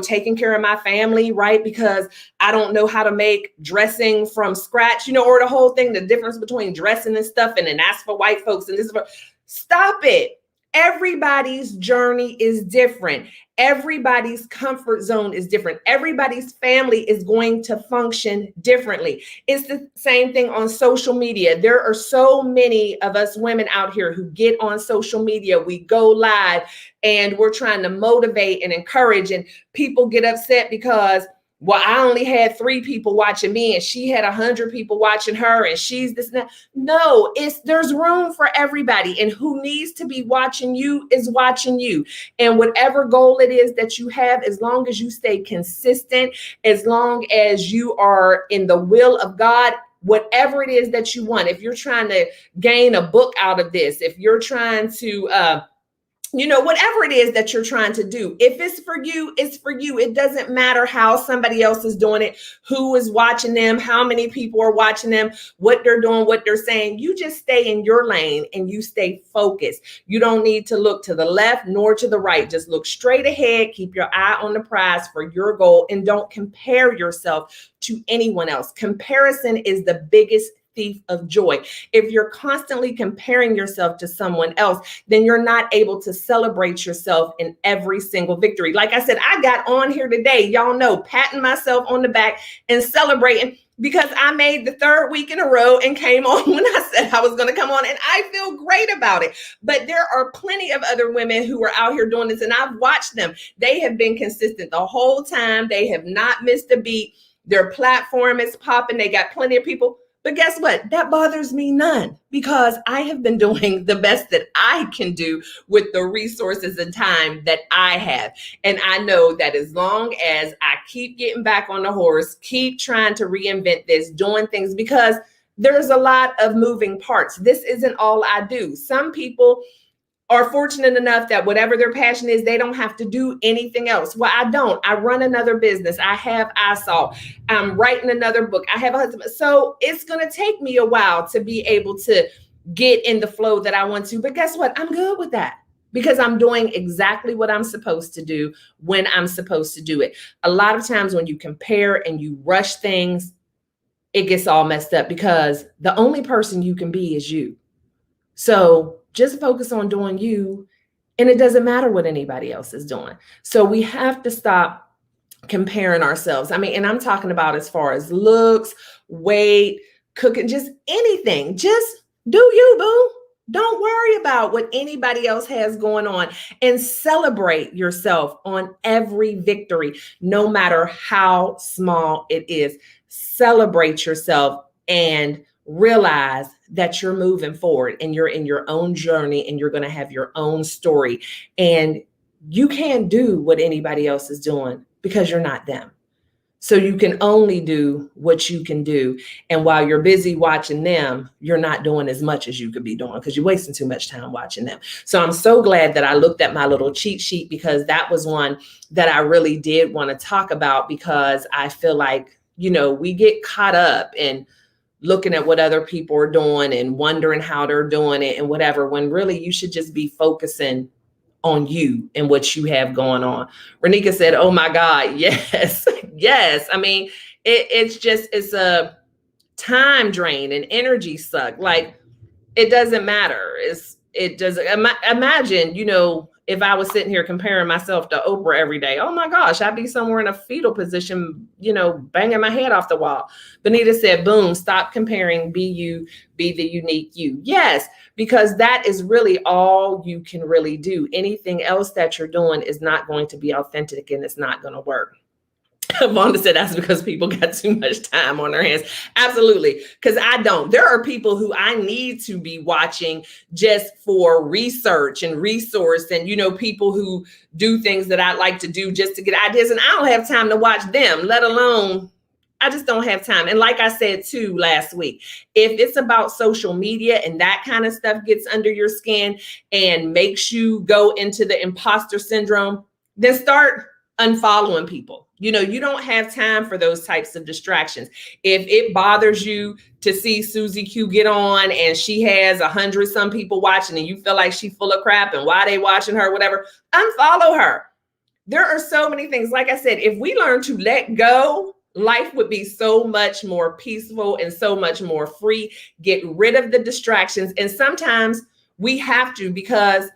taking care of my family, right? Because I don't know how to make dressing from scratch, or the whole thing, the difference between dressing and stuff, and then that's for white folks and this is for, stop it. Everybody's journey is different. Everybody's comfort zone is different. Everybody's family is going to function differently. It's the same thing on social media. There are so many of us women out here who get on social media. We go live and we're trying to motivate and encourage, and people get upset because, well, I only had 3 people watching me and she had 100 people watching her and she's this and that. No, there's room for everybody, and who needs to be watching you is watching you. And whatever goal it is that you have, as long as you stay consistent, as long as you are in the will of God, whatever it is that you want, if you're trying to gain a book out of this, if you're trying to, whatever it is that you're trying to do, if it's for you, it's for you. It doesn't matter how somebody else is doing it, who is watching them, how many people are watching them, what they're doing, what they're saying. You just stay in your lane and you stay focused. You don't need to look to the left nor to the right. Just look straight ahead. Keep your eye on the prize for your goal, and don't compare yourself to anyone else. Comparison is the biggest thief of joy. If you're constantly comparing yourself to someone else, then you're not able to celebrate yourself in every single victory. Like I said, I got on here today, y'all know, patting myself on the back and celebrating because I made the 3rd week in a row and came on when I said I was going to come on, and I feel great about it. But there are plenty of other women who are out here doing this, and I've watched them. They have been consistent the whole time. They have not missed a beat. Their platform is popping. They got plenty of people. But guess what? That bothers me none, because I have been doing the best that I can do with the resources and time that I have. And I know that as long as I keep getting back on the horse, keep trying to reinvent this, doing things, because there's a lot of moving parts. This isn't all I do. Some people are fortunate enough that whatever their passion is, they don't have to do anything else. Well, I don't. I run another business. I have iSalt. I'm writing another book. I have a husband. So it's going to take me a while to be able to get in the flow that I want to. But guess what? I'm good with that, because I'm doing exactly what I'm supposed to do when I'm supposed to do it. A lot of times when you compare and you rush things, it gets all messed up, because the only person you can be is you. So just focus on doing you, and it doesn't matter what anybody else is doing. So we have to stop comparing ourselves. I mean, and I'm talking about as far as looks, weight, cooking, just anything. Just do you, boo. Don't worry about what anybody else has going on, and celebrate yourself on every victory, no matter how small it is. Celebrate yourself and realize that you're moving forward and you're in your own journey and you're going to have your own story, and you can't do what anybody else is doing because you're not them. So you can only do what you can do. And while you're busy watching them, you're not doing as much as you could be doing, because you're wasting too much time watching them. So I'm so glad that I looked at my little cheat sheet, because that was one that I really did want to talk about, because I feel like, we get caught up in looking at what other people are doing and wondering how they're doing it and whatever, when really you should just be focusing on you and what you have going on. Renika said, oh my God, yes, yes. I mean, it's a time drain and energy suck. Like, it doesn't matter. It doesn't, imagine, if I was sitting here comparing myself to Oprah every day, oh my gosh, I'd be somewhere in a fetal position, banging my head off the wall. Benita said, boom, stop comparing, be you, be the unique you. Yes, because that is really all you can really do. Anything else that you're doing is not going to be authentic, and it's not going to work. Vonda said that's because people got too much time on their hands. Absolutely. Because I don't. There are people who I need to be watching just for research and resource, and, people who do things that I like to do just to get ideas. And I don't have time to watch them, let alone, I just don't have time. And like I said, too, last week, if it's about social media and that kind of stuff gets under your skin and makes you go into the imposter syndrome, then start unfollowing people. You know, you don't have time for those types of distractions. If it bothers you to see Susie Q get on and she has 100 some people watching and you feel like she's full of crap and why they watching her, whatever, unfollow her. There are so many things. Like I said, if we learn to let go, life would be so much more peaceful and so much more free. Get rid of the distractions. And sometimes we have to, because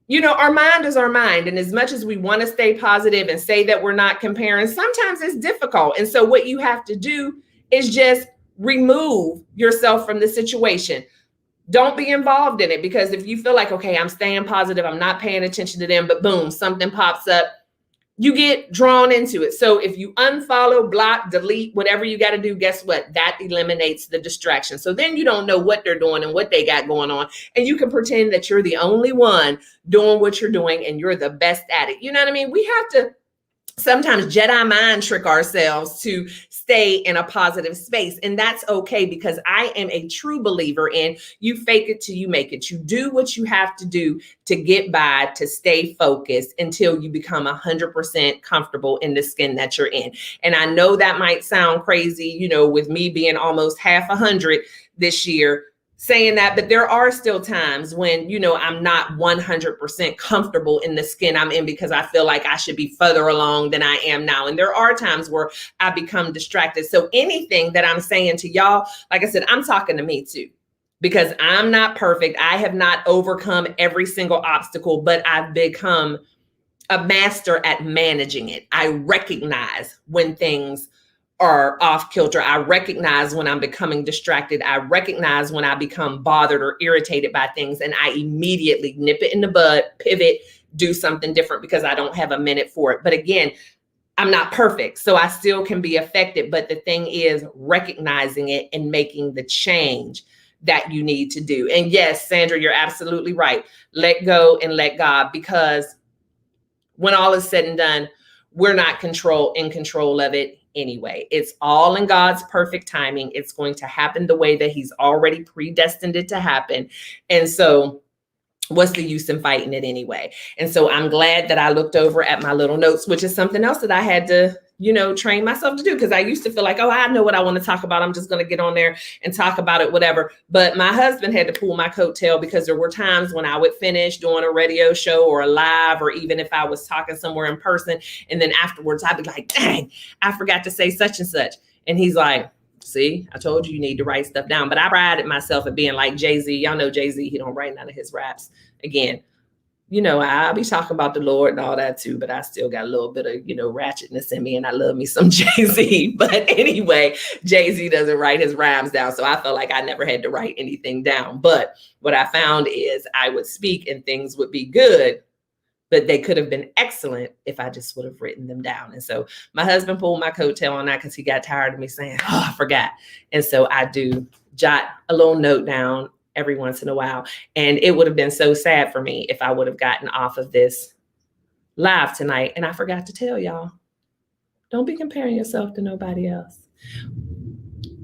you know, our mind is our mind. And as much as we want to stay positive and say that we're not comparing, sometimes it's difficult. And so what you have to do is just remove yourself from the situation. Don't be involved in it, because if you feel like, okay, I'm staying positive, I'm not paying attention to them, but boom, something pops up, you get drawn into it. So if you unfollow, block, delete, whatever you got to do, guess what? That eliminates the distraction. So then you don't know what they're doing and what they got going on. And you can pretend that you're the only one doing what you're doing and you're the best at it. You know what I mean? We have to sometimes Jedi mind trick ourselves to stay in a positive space. And that's okay, because I am a true believer in you fake it till you make it. You do what you have to do to get by, to stay focused until you become 100% comfortable in the skin that you're in. And I know that might sound crazy, you know, with me being almost half 100 this year, saying that, but there are still times when, you know, I'm not 100% comfortable in the skin I'm in, because I feel like I should be further along than I am now. And there are times where I become distracted. So anything that I'm saying to y'all, like I said, I'm talking to me too, because I'm not perfect. I have not overcome every single obstacle, but I've become a master at managing it. I recognize when things are off kilter. I recognize when I'm becoming distracted. I recognize when I become bothered or irritated by things, and I immediately nip it in the bud, pivot, do something different, because I don't have a minute for it. But again, I'm not perfect, so I still can be affected. But the thing is recognizing it and making the change that you need to do. And yes, Sandra, you're absolutely right. Let go and let God, because when all is said and done, we're not in control of it anyway. It's all in God's perfect timing. It's going to happen the way that He's already predestined it to happen. And so what's the use in fighting it anyway? And so I'm glad that I looked over at my little notes, which is something else that I had to, you know, train myself to do, because I used to feel like, oh, I know what I want to talk about. I'm just going to get on there and talk about it, whatever. But my husband had to pull my coattail, because there were times when I would finish doing a radio show or a live, or even if I was talking somewhere in person, and then afterwards I'd be like, dang, I forgot to say such and such. And he's like, see, I told you need to write stuff down. But I prided myself at being like Jay-Z. Y'all know Jay-Z, he don't write none of his raps. Again, you know, I'll be talking about the Lord and all that too, but I still got a little bit of, you know, ratchetness in me, and I love me some Jay-Z. But anyway, Jay-Z doesn't write his rhymes down. So I felt like I never had to write anything down. But what I found is I would speak and things would be good, but they could have been excellent if I just would have written them down. And so my husband pulled my coattail on that, because he got tired of me saying, oh, I forgot. And so I do jot a little note down every once in a while. And it would have been so sad for me if I would have gotten off of this live tonight and I forgot to tell y'all, don't be comparing yourself to nobody else.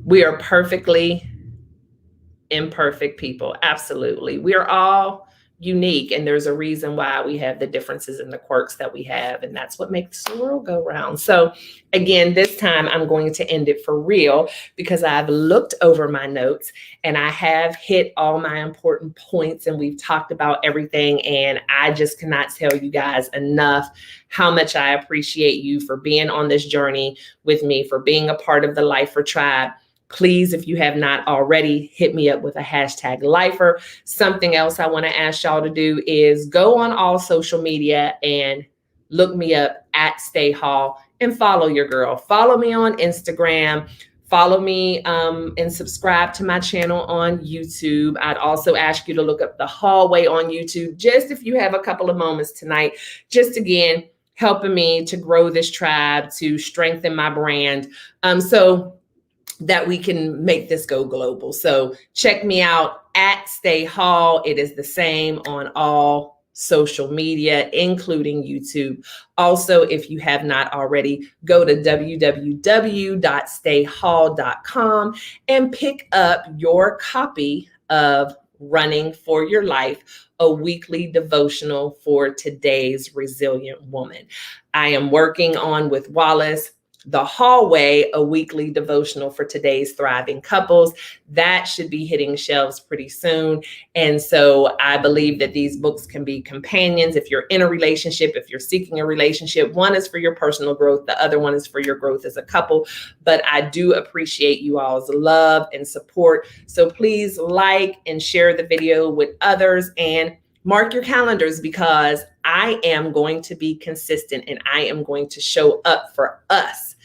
We are perfectly imperfect people. Absolutely. We are all unique, and there's a reason why we have the differences and the quirks that we have, and that's what makes the world go round. So again, this time I'm going to end it for real, because I've looked over my notes and I have hit all my important points, and we've talked about everything, and I just cannot tell you guys enough how much I appreciate you for being on this journey with me, for being a part of the L.Y.F.E tribe. Please, if you have not already, hit me up with a hashtag L.Y.F.E. Something else I want to ask y'all to do is go on all social media and look me up at Stay Hall and follow your girl. Follow me on Instagram. Follow me and subscribe to my channel on YouTube. I'd also ask you to look up The Hallway on YouTube, just if you have a couple of moments tonight, just again, helping me to grow this tribe, to strengthen my brand. So that we can make this go global. So check me out at Stay Hall. It is the same on all social media, including YouTube. Also, if you have not already, go to www.stayhall.com and pick up your copy of Running for Your Life, a weekly devotional for today's resilient woman. I am working on with Wallace The Hallway, a weekly devotional for today's thriving couples. That should be hitting shelves pretty soon. And so I believe that these books can be companions. If you're in a relationship, if you're seeking a relationship, one is for your personal growth, the other one is for your growth as a couple. But I do appreciate you all's love and support. So please like and share the video with others and mark your calendars, because I am going to be consistent and I am going to show up for us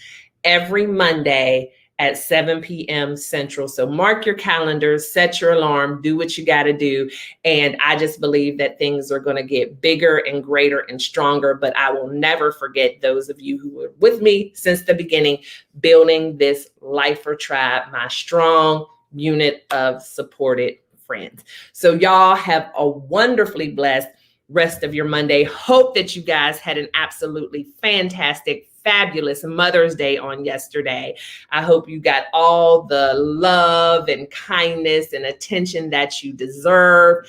every Monday at 7 p.m. Central. So mark your calendars, set your alarm, do what you got to do. And I just believe that things are going to get bigger and greater and stronger. But I will never forget those of you who were with me since the beginning, building this Lifer tribe, my strong unit of supported friends. So y'all have a wonderfully blessed rest of your Monday. Hope that you guys had an absolutely fantastic, fabulous Mother's Day on yesterday. I hope you got all the love and kindness and attention that you deserve,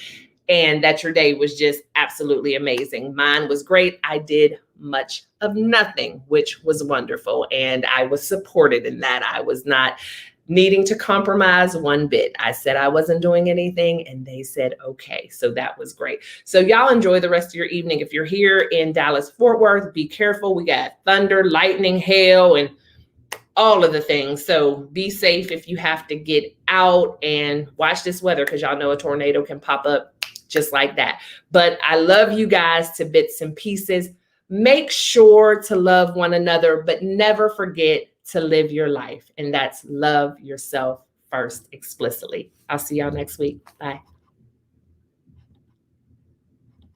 and that your day was just absolutely amazing. Mine was great. I did much of nothing, which was wonderful. And I was supported in that. I was not needing to compromise one bit. I said I wasn't doing anything and they said, okay. So that was great. So y'all enjoy the rest of your evening. If you're here in Dallas, Fort Worth, be careful. We got thunder, lightning, hail, and all of the things. So be safe if you have to get out, and watch this weather, because y'all know a tornado can pop up just like that. But I love you guys to bits and pieces. Make sure to love one another, but never forget to live your life. And that's love yourself first explicitly. I'll see y'all next week. Bye.